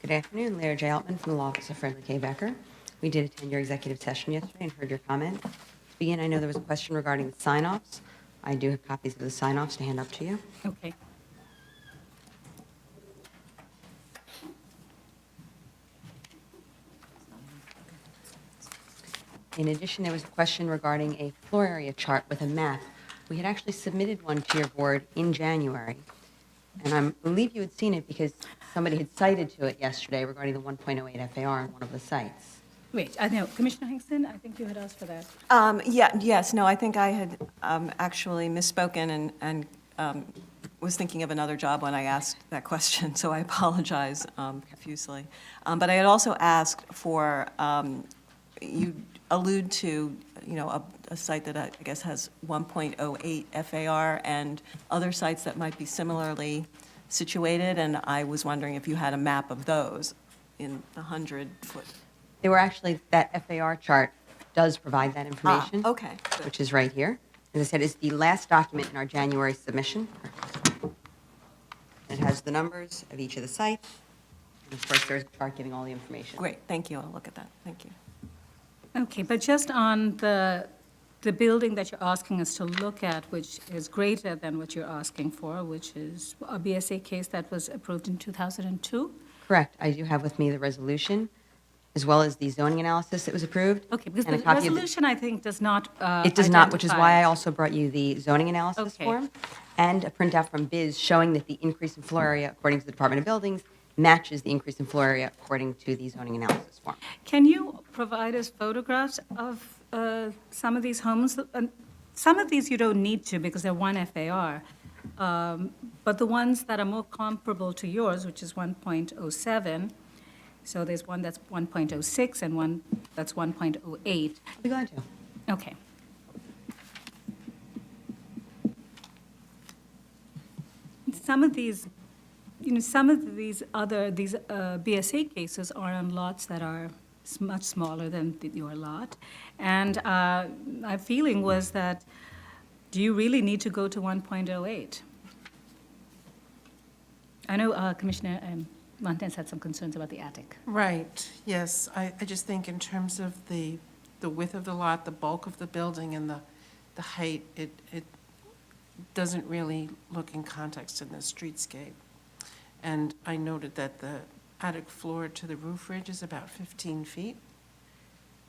Good afternoon, Larry J. Altman from the law office of Frederick A. Becker. We did attend your executive session yesterday and heard your comment. To begin, I know there was a question regarding the sign-offs. I do have copies of the sign-offs to hand up to you. Okay. In addition, there was a question regarding a floor area chart with a map. We had actually submitted one to your board in January, and I believe you had seen it because somebody had cited to it yesterday regarding the 1.08 FAR on one of the sites. Wait, I know, Commissioner Hingston, I think you had asked for that. Yes, no, I think I had actually misspoken and was thinking of another job when I asked that question, so I apologize profusely. But I had also asked for, you allude to, a site that I guess has 1.08 FAR and other sites that might be similarly situated, and I was wondering if you had a map of those in the 100-foot. They were actually, that FAR chart does provide that information. Okay. Which is right here. As I said, it's the last document in our January submission. It has the numbers of each of the sites. And of course, there's a chart giving all the information. Great, thank you, I'll look at that, thank you. Okay, but just on the building that you're asking us to look at, which is greater than what you're asking for, which is a BSA case that was approved in 2002? Correct. I do have with me the resolution, as well as the zoning analysis that was approved. Okay, because and a the copy of resolution, I think, does not It does not, which is why I identify- also brought you the zoning analysis Okay. form and a printout from BIS showing that the increase in floor area, according to the Department of Buildings, matches the increase in floor area according to the zoning analysis form. Can you provide us photographs of some of these homes? Some of these you don't need to because they're one FAR, but the ones that are more comparable to yours, which is 1.07, so there's one that's 1.06 and one that's 1.08. I'll be glad to. Okay. Some of these, BSA cases are on lots that are much smaller than your lot. And my feeling was that, do you really need to go to 1.08? I know Commissioner Montez had some concerns about the attic. Right, yes. I just think in terms of the width of the lot, the bulk of the building, and the height, it doesn't really look in context in the streetscape. And I noted that the attic floor to the roof ridge is about 15 feet.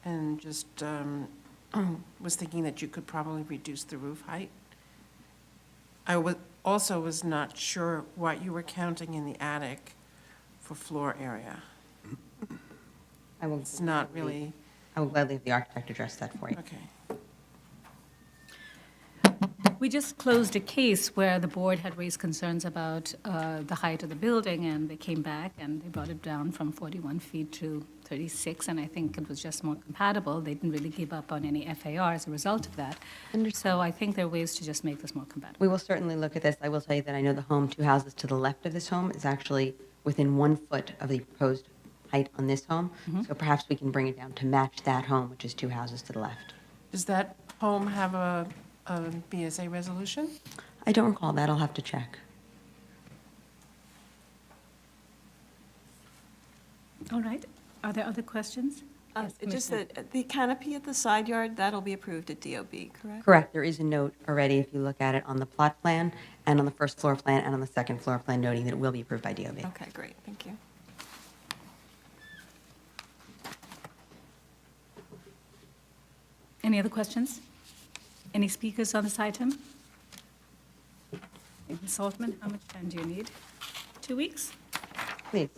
And just was thinking that you could probably reduce the roof height. I also was not sure what you were counting in the attic for floor area. It's not really, I will gladly have the architect address that for you. okay. We just closed a case where the board had raised concerns about the height of the building, and they came back and they brought it down from 41 feet to 36, and I think it was just more compatible. They didn't really give up on any FAR as a result of that. So I think there are ways to just make this more compatible. We will certainly look at this. I will tell you that I know the home, two houses to the left of this home, is actually within 1 foot of the proposed height on this home. So perhaps we can bring it down to match that home, which is two houses to the left. Does that home have a BSA resolution? I don't recall that. I'll have to check. All right. Are there other questions? Yes, Just Commissioner. that the canopy at the side yard, that'll be approved at DOB, correct? Correct. There is a note already, if you look at it, on the plot plan and on the first floor plan and on the second floor plan, noting that it will be approved by DOB. Okay, great, thank you. Any other questions? Any speakers on this item? Ms. Saltman, how much time do you need? 2 weeks? Please.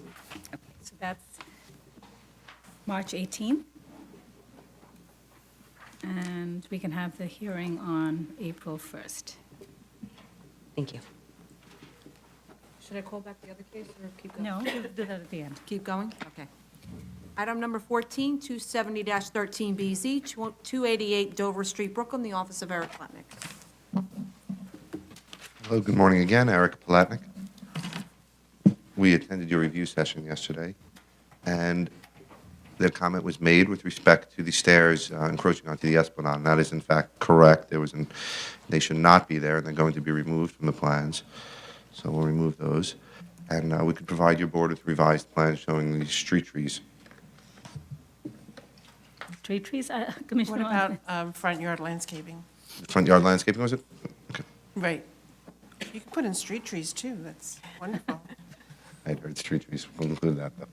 Okay, so that's March 18. And we can have the hearing on April 1st. Thank you. Should I call back the other case or keep going? No, we'll do that at the end. Keep going? Okay. Item number 14, 270-13BZ, 288 Dover Street, Brooklyn, the office of Eric Platnick. Hello, good morning again, Eric Palatnik. We attended your review session yesterday, and the comment was made with respect to the stairs encroaching onto the Esplanade, and that is in fact correct. They should not be there, and they're going to be removed from the plans. So we'll remove those. And we could provide your board with revised plans showing the street trees. Street trees, What Commissioner? about front yard landscaping? Front yard landscaping, was it? Okay. Right. You can put in street trees, too. That's wonderful. I heard street trees. We'll include that, though.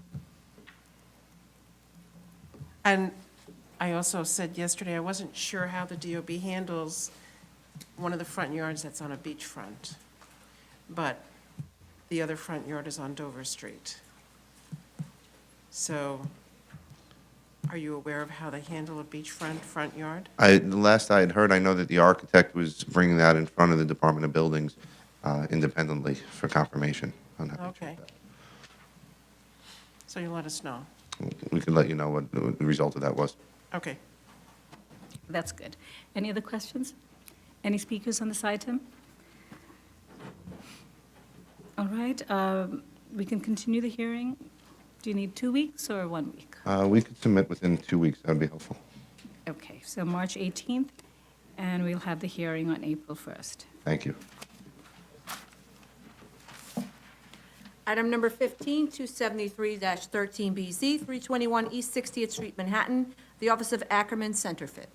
And I also said yesterday, I wasn't sure how the DOB handles one of the front yards that's on a beachfront, but the other front yard is on Dover Street. So are you aware of how they handle a beachfront front yard? The last I had heard, I know that the architect was bringing that in front of the Department of Buildings independently for confirmation on that. Okay. So you let us know. We can let you know what the result of that was. Okay. That's good. Any other questions? Any speakers on this item? All right, we can continue the hearing. Do you need 2 weeks or 1 week? We could submit within 2 weeks. That would be helpful. Okay, so March 18th, and we'll have the hearing on April 1st. Thank you. Item number 15, 273-13BZ, 321 East 60th Street, Manhattan, the Office of Ackerman Centerfit.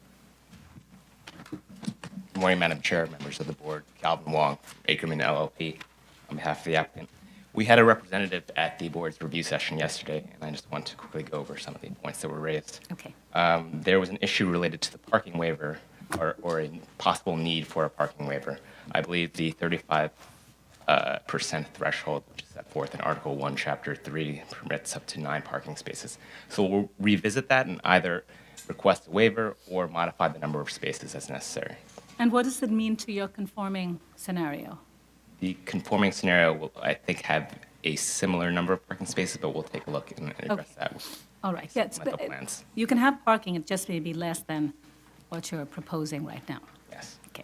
Good morning, Madam Chair, members of the board. Calvin Wong, Ackerman LLP, on behalf of the applicant. We had a representative at the board's review session yesterday, and I just want to quickly go over some of the points that were raised. Okay. There was an issue related to the parking waiver or a possible need for a parking waiver. I believe the 35% threshold, which is set forth in Article 1, Chapter 3, permits up to 9 parking spaces. So we'll revisit that and either request a waiver or modify the number of spaces as necessary. And what does it mean to your conforming scenario? The conforming scenario will, I think, have a similar number of parking spaces, but we'll take a look and address that with All right, yes. supplemental plans. You can have parking, it just may be less than what you're proposing right now. Yes. Okay.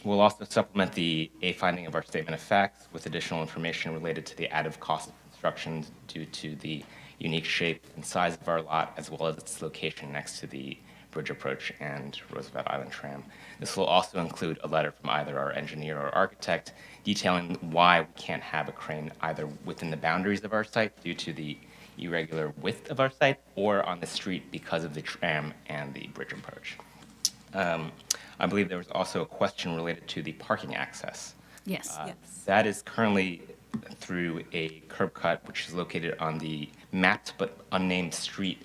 We'll also supplement the A finding of our statement of facts with additional information related to the added cost of construction due to the unique shape and size of our lot, as well as its location next to the bridge approach and Roosevelt Island tram. This will also include a letter from either our engineer or architect detailing why we can't have a crane either within the boundaries of our site due to the irregular width of our site or on the street because of the tram and the bridge approach. I believe there was also a question related to the parking access. Yes. That is currently through a curb cut, which is located on the mapped but unnamed street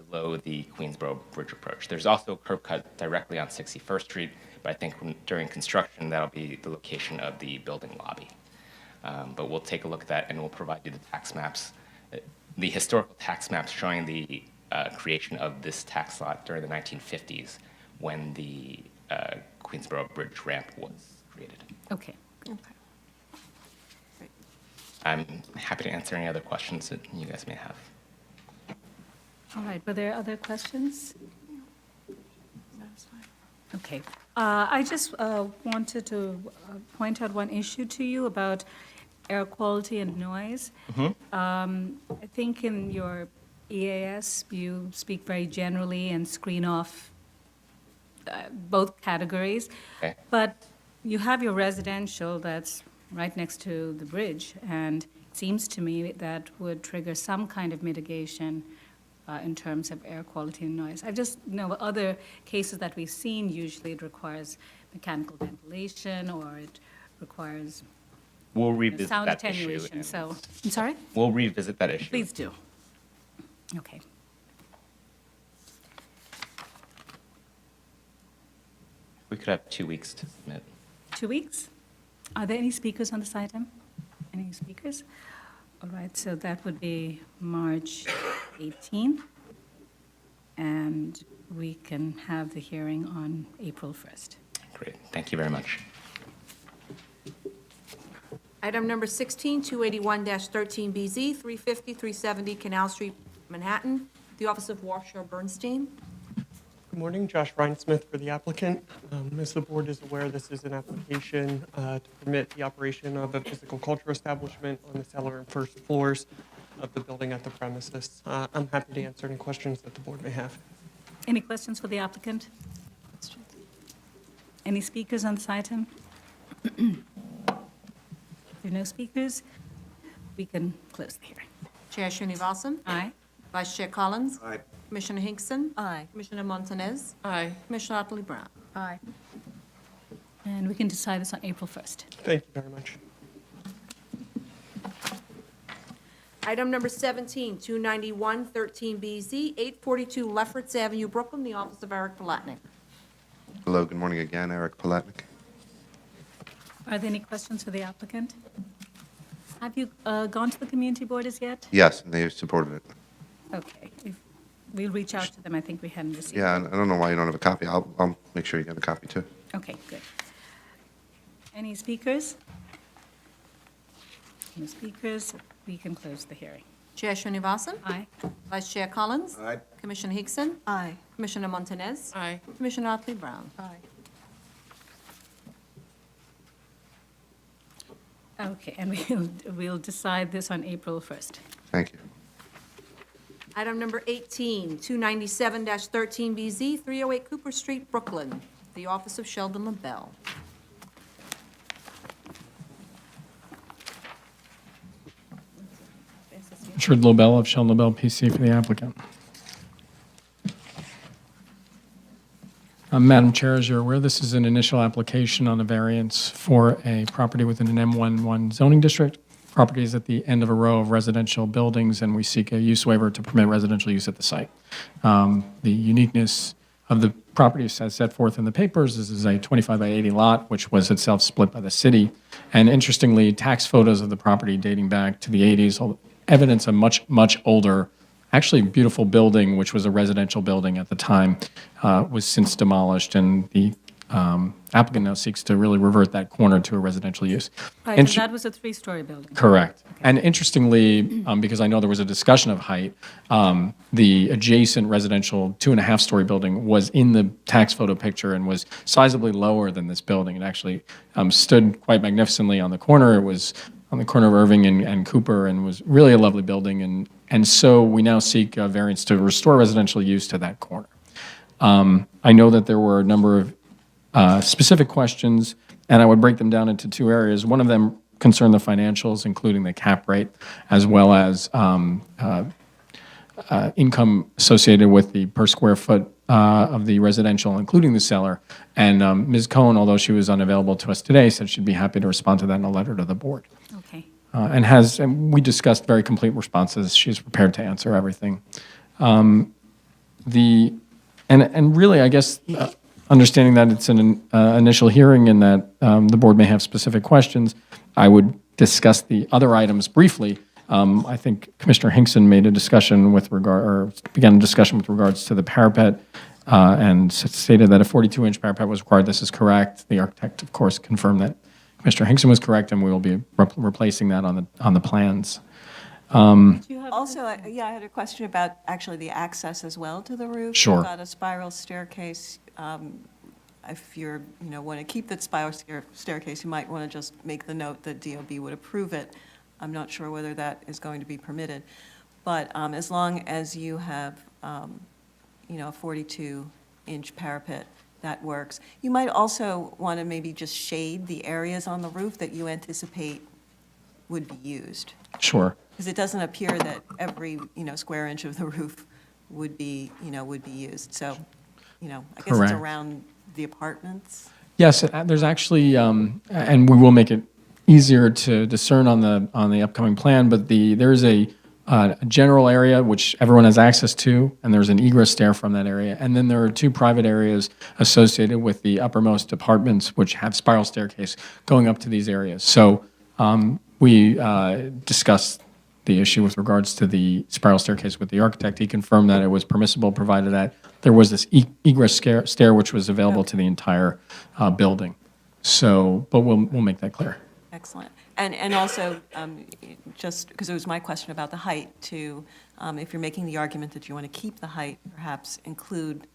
below the Queensboro Bridge approach. There's also a curb cut directly on 61st Street, but I think during construction, that'll be the location of the building lobby. But we'll take a look at that, and we'll provide you the tax maps, the historical tax maps showing the creation of this tax lot during the 1950s when the Queensboro Bridge ramp was created. Okay. I'm happy to answer any other questions that you guys may have. All right, were there other questions? Okay. I just wanted to point out one issue to you about air quality and noise. I think in your EAS, you speak very generally and screen off both categories. Okay. But you have your residential that's right next to the bridge, and it seems to me that would trigger some kind of mitigation in terms of air quality and noise. I just know other cases that we've seen, usually it requires mechanical ventilation or it requires We'll revisit sound that issue. attenuation. and So, I'm sorry? We'll revisit that issue. Please do. Okay. We could have 2 weeks to submit. 2 weeks? Are there any speakers on this item? Any speakers? All right, so that would be March 18th, and we can have the hearing on April 1st. Great. Thank you very much. Item number 16, 281-13BZ, 350, 370 Canal Street, Manhattan, the Office of Warshaw Bernstein. Good morning, Josh Rhinesmith for the applicant. As the board is aware, this is an application to permit the operation of a physical culture establishment on the cellar and first floors of the building at the premises. I'm happy to answer any questions that the board may have. Any questions for the applicant? Any speakers on this item? If there are no speakers, we can close the hearing. Chair Srinivasan. Aye. Vice Chair Collins. Aye. Commissioner Hinkson. Aye. Commissioner Montanez. Aye. Commissioner Otley Brown. Aye. And we can decide this on April 1st. Thank you very much. Item number 17, 291 13BZ, 842 Lefferts Avenue, Brooklyn, the office of Eric Palatnik. Hello, good morning again, Eric Palatnik. Are there any questions for the applicant? Have you gone to the community board as yet? Yes, and they supported it. Okay. We'll reach out to them. I think we hadn't received. Yeah, and I don't know why you don't have a copy. I'll make sure you get a copy too. Okay, good. Any speakers? No speakers. We can close the hearing. Chair Srinivasan. Aye. Vice Chair Collins. Aye. Commissioner Hinkson. Aye. Commissioner Montanez. Aye. Commissioner Otley Brown. Aye. Okay, and we'll decide this on April 1st. Thank you. Item number 18, 297-13BZ, 308 Cooper Street, Brooklyn, the office of Sheldon LaBelle. Richard Lobel of Sheldon LaBelle PC for the applicant. Madam Chair, as you're aware, this is an initial application on a variance for a property within an M11 zoning district. Property is at the end of a row of residential buildings, and we seek a use waiver to permit residential use at the site. The uniqueness of the property is as set forth in the papers. This is a 25 by 80 lot, which was itself split by the city. And interestingly, tax photos of the property dating back to the 80s evidence a much, much older, actually beautiful building, which was a residential building at the time, was since demolished, and the applicant now seeks to really revert that corner to a residential use. Right, and that was a 3-story building. Correct. And interestingly, because I know there was a discussion of height, the adjacent residential 2.5-story building was in the tax photo picture and was sizably lower than this building. It actually stood quite magnificently on the corner. It was on the corner of Irving and Cooper, and was really a lovely building. And so we now seek a variance to restore residential use to that corner. I know that there were a number of specific questions, and I would break them down into two areas. One of them concerned the financials, including the cap rate, as well as income associated with the per square foot of the residential, including the cellar. And Ms. Cohen, although she was unavailable to us today, said she'd be happy to respond to that in a letter to the board. Okay. And we discussed very complete responses. She's prepared to answer everything. And really, I guess, understanding that it's an initial hearing and that the board may have specific questions, I would discuss the other items briefly. I think Commissioner Hinkson began a discussion with regards to the parapet and stated that a 42-inch parapet was required. This is correct. The architect, of course, confirmed that Commissioner Hinkson was correct, and we will be replacing that on the plans. Also, I had a question about actually the access as well to the roof. Sure. You've got a spiral staircase. If you're, want to keep that spiral staircase, you might want to just make the note that DOB would approve it. I'm not sure whether that is going to be permitted. But as long as you have, a 42-inch parapet, that works. You might also want to maybe just shade the areas on the roof that you anticipate would be used. Sure. Because it doesn't appear that every, square inch of the roof would be used. So, I guess Correct. it's around the apartments. Yes, there's actually, and we will make it easier to discern on the upcoming plan, but there is a general area which everyone has access to, and there's an egress stair from that area. And then there are two private areas associated with the uppermost apartments which have spiral staircase going up to these areas. So we discussed the issue with regards to the spiral staircase with the architect. He confirmed that it was permissible, provided that there was this egress stair which was available to the entire building. So, but we'll make that clear. Excellent. And also, just because it was my question about the height, too, if you're making the argument that you want to keep the height, perhaps include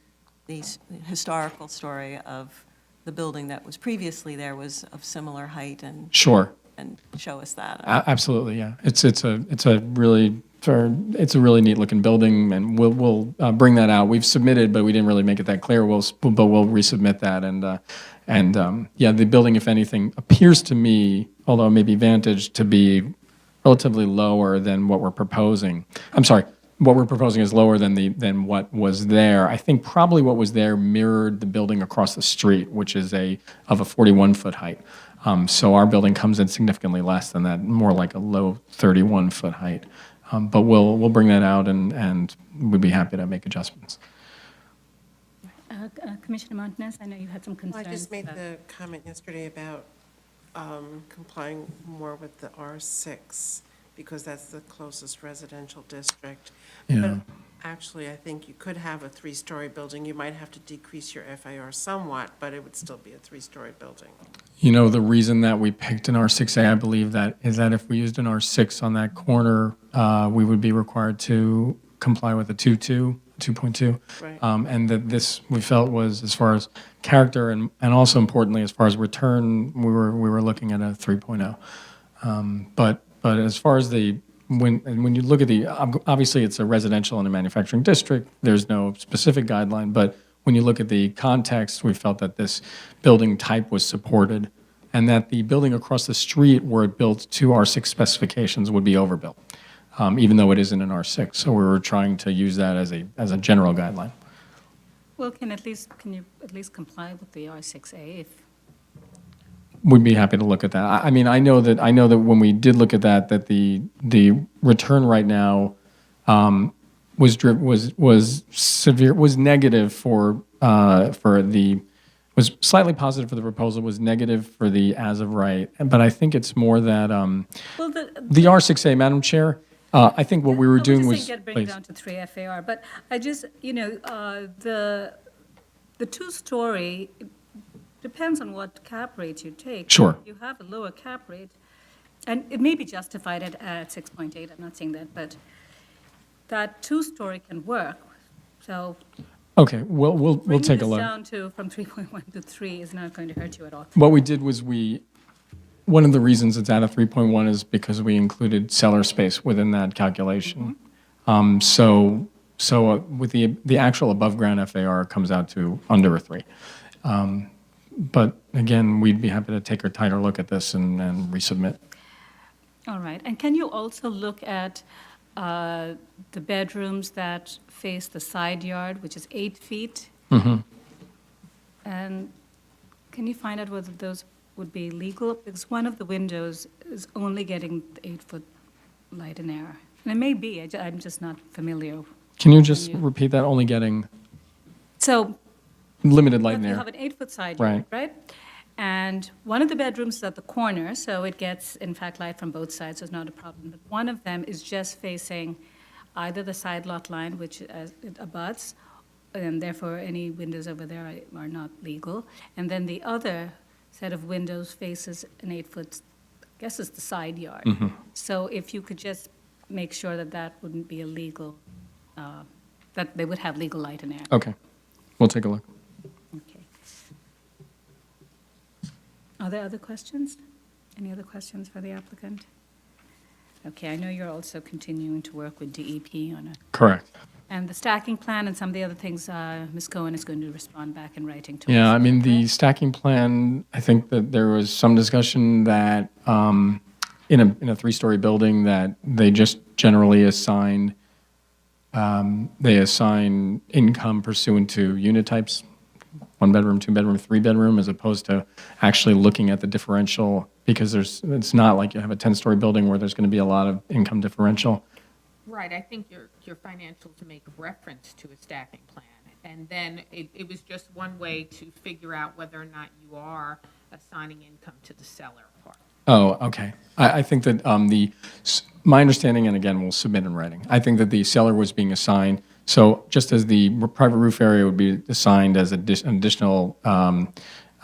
the historical story of the building that was previously there was of similar height and Sure. and show us that. Absolutely, yeah. It's a really it's a really neat looking building, and we'll bring that out. We've submitted, but we didn't really make it that clear. But we'll resubmit that, and yeah, the building, if anything, appears to me, although maybe Vantage, to be relatively lower than what we're proposing. I'm sorry, what we're proposing is lower than what was there. I think probably what was there mirrored the building across the street, which is of a 41-foot height. So our building comes in significantly less than that, more like a low 31-foot height. But we'll bring that out, and we'd be happy to make adjustments. Commissioner Martinez, I know you had some Well, concerns. I just made the comment yesterday about complying more with the R6, because that's the closest residential district. Yeah. But actually, I think you could have a three-story building. You might have to decrease your FAR somewhat, but it would still be a three-story building. You know, the reason that we picked an R6A, I believe, is that if we used an R6 on that corner, we would be required to comply with a 2.2. Right. And that this, we felt, was, as far as character and also importantly, as far as return, we were looking at a 3.0. But as far as when you look at obviously it's a residential and a manufacturing district, there's no specific guideline, but when you look at the context, we felt that this building type was supported, and that the building across the street, were it built to R6 specifications, would be overbuilt, even though it isn't an R6. So we were trying to use that as a general guideline. Well, can you at least comply with the R6A if? We'd be happy to look at that. I mean, I know that when we did look at that the return right now was negative was slightly positive for the proposal, was negative for the as of right. But I think it's more that the R6A, Madam Chair, I think what we were doing was, bring it down to 3 FAR, but I just, the two-story depends on what cap rate you take. Sure. You have a lower cap rate, and it may be justified at 6.8, I'm not saying that, but that two-story can work, so. okay, we'll take a look. Bringing this down from 3.1 to 3 is not going to hurt you at all. What we did was one of the reasons it's at a 3.1 is because we included cellar space within that calculation. So with the actual above-ground FAR comes out to under a 3. But again, we'd be happy to take a tighter look at this and resubmit. All right, and can you also look at the bedrooms that face the side yard, which is 8 feet? Mm-hmm. And can you find out whether those would be legal? Because one of the windows is only getting the 8-foot light and air. And it may be, I'm just not familiar. Can you just repeat that? Only getting So limited light and you air. have an 8-foot side yard, Right. right? And one of the bedrooms is at the corner, so it gets, in fact, light from both sides, so it's not a problem. But one of them is just facing either the side lot line, which it abuts, and therefore any windows over there are not legal. And then the other set of windows faces an 8-foot, I guess it's the side yard. Mm-hmm. So if you could just make sure that that wouldn't be illegal, that they would have legal light and air. Okay, we'll take a look. Okay. Are there other questions? Any other questions for the applicant? Okay, I know you're also continuing to work with DEP on it. Correct. And the stacking plan and some of the other things, Ms. Cohen is going to respond back in writing to us. Yeah, I mean, the stacking plan, I think that there was some discussion that in a 3-story building that they just generally assign income pursuant to unit types, 1-bedroom, 2-bedroom, 3-bedroom, as opposed to actually looking at the differential, because it's not like you have a 10-story building where there's going to be a lot of income differential. Right, I think your financials make reference to a stacking plan, and then it was just one way to figure out whether or not you are assigning income to the seller part. Oh, okay. I think that my understanding, and again, we'll submit in writing, I think that the seller was being assigned, so just as the private roof area would be assigned as an additional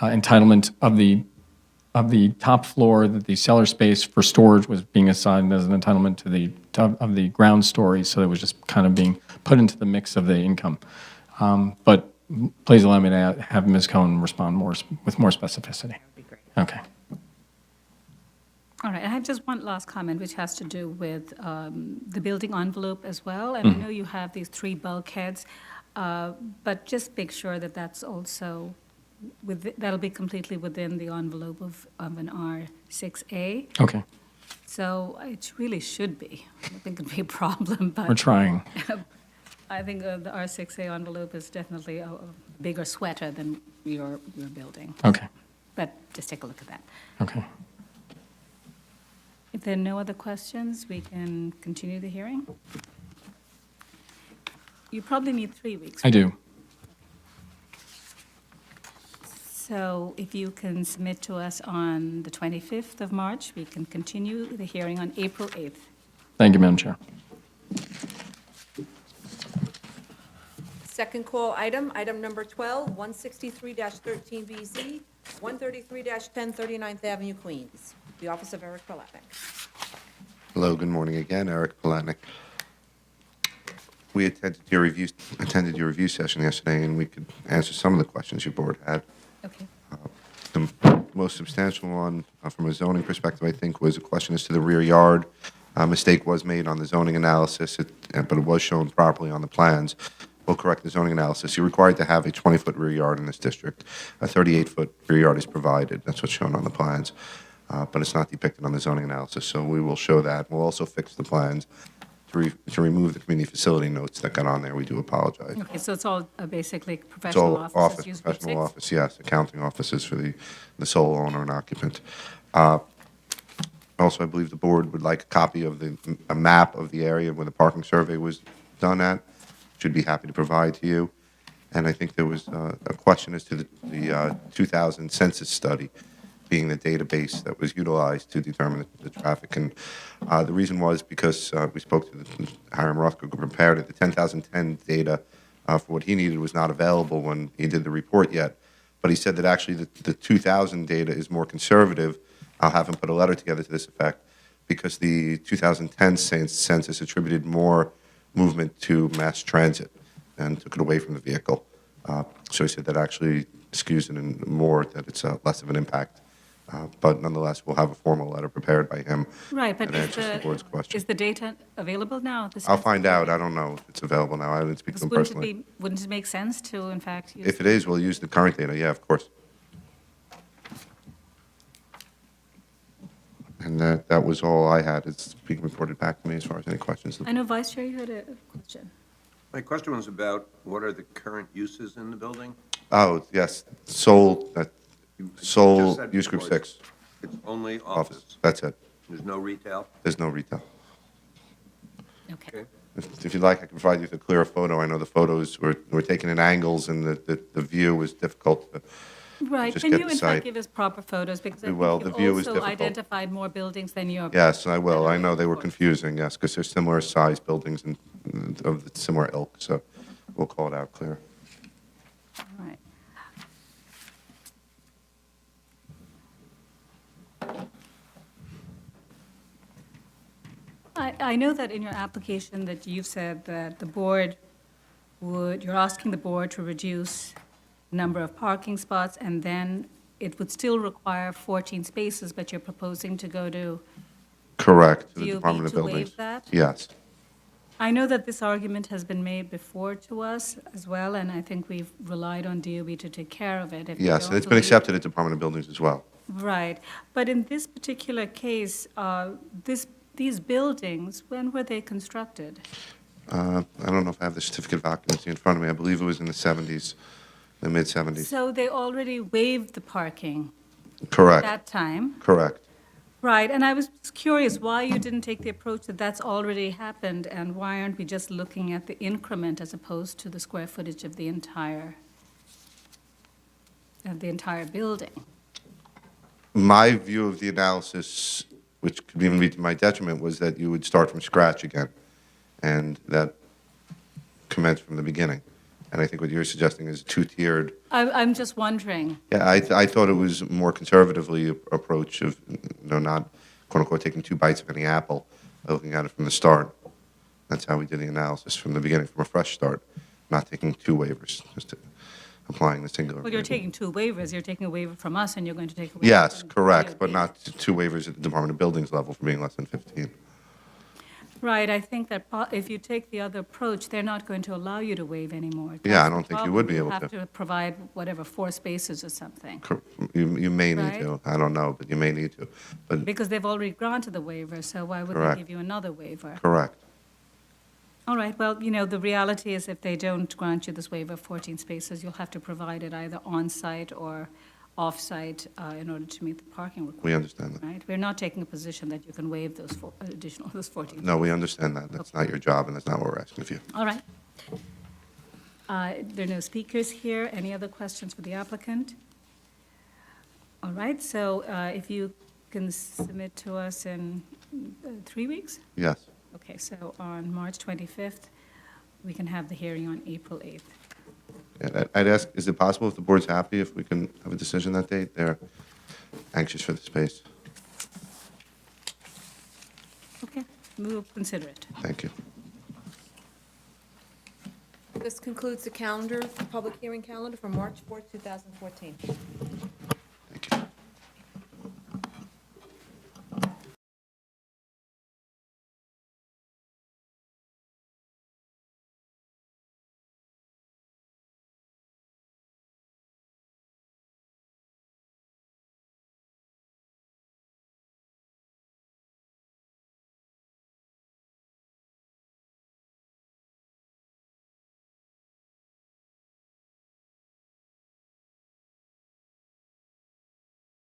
entitlement of the top floor, that the cellar space for storage was being assigned as an entitlement to the top of the ground story, so it was just kind of being put into the mix of the income. But please allow me to have Ms. Cohen respond with more specificity. That would be great. Okay. All right, I have just one last comment, which has to do with the building envelope as well. And I know you have these 3 bulkheads, but just make sure that that's also, that'll be completely within the envelope of an R6A. Okay, So it really should be. I don't think it'd be a problem, but. we're trying. I think the R6A envelope is definitely a bigger sweater than your building. Okay, But just take a look at that. okay. If there are no other questions, we can continue the hearing. You probably need 3 weeks. I do. So if you can submit to us on the 25th of March, we can continue the hearing on April 8th. Thank you, Madam Chair. Second call item, item number 12, 163-13BZ, 133-10 39th Avenue, Queens. The Office of Eric Palatnik. Hello, good morning again, Eric Palatnik. We attended your review session yesterday, and we could answer some of the questions your board had. Okay. The most substantial one, from a zoning perspective, I think, was a question as to the rear yard. A mistake was made on the zoning analysis, but it was shown properly on the plans. We'll correct the zoning analysis. You're required to have a 20-foot rear yard in this district. A 38-foot rear yard is provided. That's what's shown on the plans, but it's not depicted on the zoning analysis, so we will show that. We'll also fix the plans to remove the community facility notes that got on there. We do apologize. Okay, so it's all basically It's professional all offices use Route professional 6? office, yes, accounting offices for the sole owner and occupant. Also, I believe the board would like a copy of a map of the area where the parking survey was done at. Should be happy to provide to you. And I think there was a question as to the 2000 census study being the database that was utilized to determine the traffic. And the reason was because we spoke to Hiram Rothko, who prepared it. The 10,010 data for what he needed was not available when he did the report yet. But he said that actually the 2000 data is more conservative. I'll have him put a letter together to this effect because the 2010 census attributed more movement to mass transit and took it away from the vehicle. So he said that actually skews it in more, that it's less of an impact. But nonetheless, we'll have a formal letter prepared by him. Right, but that answers the board's question. is the data available now? I'll find out. I don't know if it's available now. I didn't speak to him personally. Wouldn't it make sense to, in fact, use? If it is, we'll use the current data, yeah, of course. And that was all I had. It's being reported back to me as far as any questions. I know, Vice Chair, you had a question. My question was about what are the current uses in the building? Oh, yes, Just said use group before, 6. It's only office. That's it. There's no retail? There's no retail. Okay. If you'd like, I can provide you with a clearer photo. I know the photos were taken at angles and the view was difficult to Right, just can get you the in fact site. give us proper photos? Because I Well, think the view is you also difficult. identified more buildings than your. Yes, I will. I know they were confusing, yes, because they're similar size buildings and of the similar ilk, so we'll call it out clear. All right. I know that in your application that you've said that the board you're asking the board to reduce the number of parking spots, and then it would still require 14 spaces, but you're proposing to go to, Correct, to the DOB Department of to waive Buildings. that? Yes. I know that this argument has been made before to us as well, and I think we've relied on DOB to take care of it. If they Yes, and it's also been leave- accepted at Department of Buildings as well. Right, but in this particular case, these buildings, when were they constructed? I don't know if I have the certificate of occupancy in front of me. I believe it was in the 70s, the mid-70s. So they already waived the parking at Correct, that time? correct. Right, and I was just curious why you didn't take the approach that that's already happened, and why aren't we just looking at the increment as opposed to the square footage of the entire building? My view of the analysis, which could even be to my detriment, was that you would start from scratch again, and that commenced from the beginning. And I think what you're suggesting is a two-tiered. I'm just wondering. Yeah, I thought it was more conservatively approach of, not quote-unquote taking 2 bites of any apple, looking at it from the start. That's how we did the analysis from the beginning, from a fresh start, not taking 2 waivers. applying the singular. Well, you're waiver. taking two waivers. You're taking a waiver from us, and you're going to take a waiver Yes, from correct, DOT. but not two waivers at the Department of Buildings level for being less than 15. Right, I think that if you take the other approach, they're not going to allow you to waive anymore. Yeah, I That's the don't think you problem. would be You'll able have to. to provide, whatever, 4 spaces or something. You may need Right. to, I don't know, but you may need to. But, Because they've already granted the waiver, so why would Correct. they give you another waiver? correct. All right, well, the reality is if they don't grant you this waiver of 14 spaces, you'll have to provide it either on-site or off-site in order to meet the parking requirements. We understand that. Right? We're not taking a position that you can waive those those 14. No, we understand that. That's not your job, and that's not what we're asking of you. All right. There are no speakers here. Any other questions for the applicant? All right, so if you can submit to us in 3 weeks? Yes. Okay, so on March 25th, we can have the hearing on April 8th. Yeah, I'd ask, is it possible if the board's happy if we can have a decision that date? They're anxious for the space. Okay, we will consider it. Thank you. This concludes the calendar, the public hearing calendar for March 4th, 2014.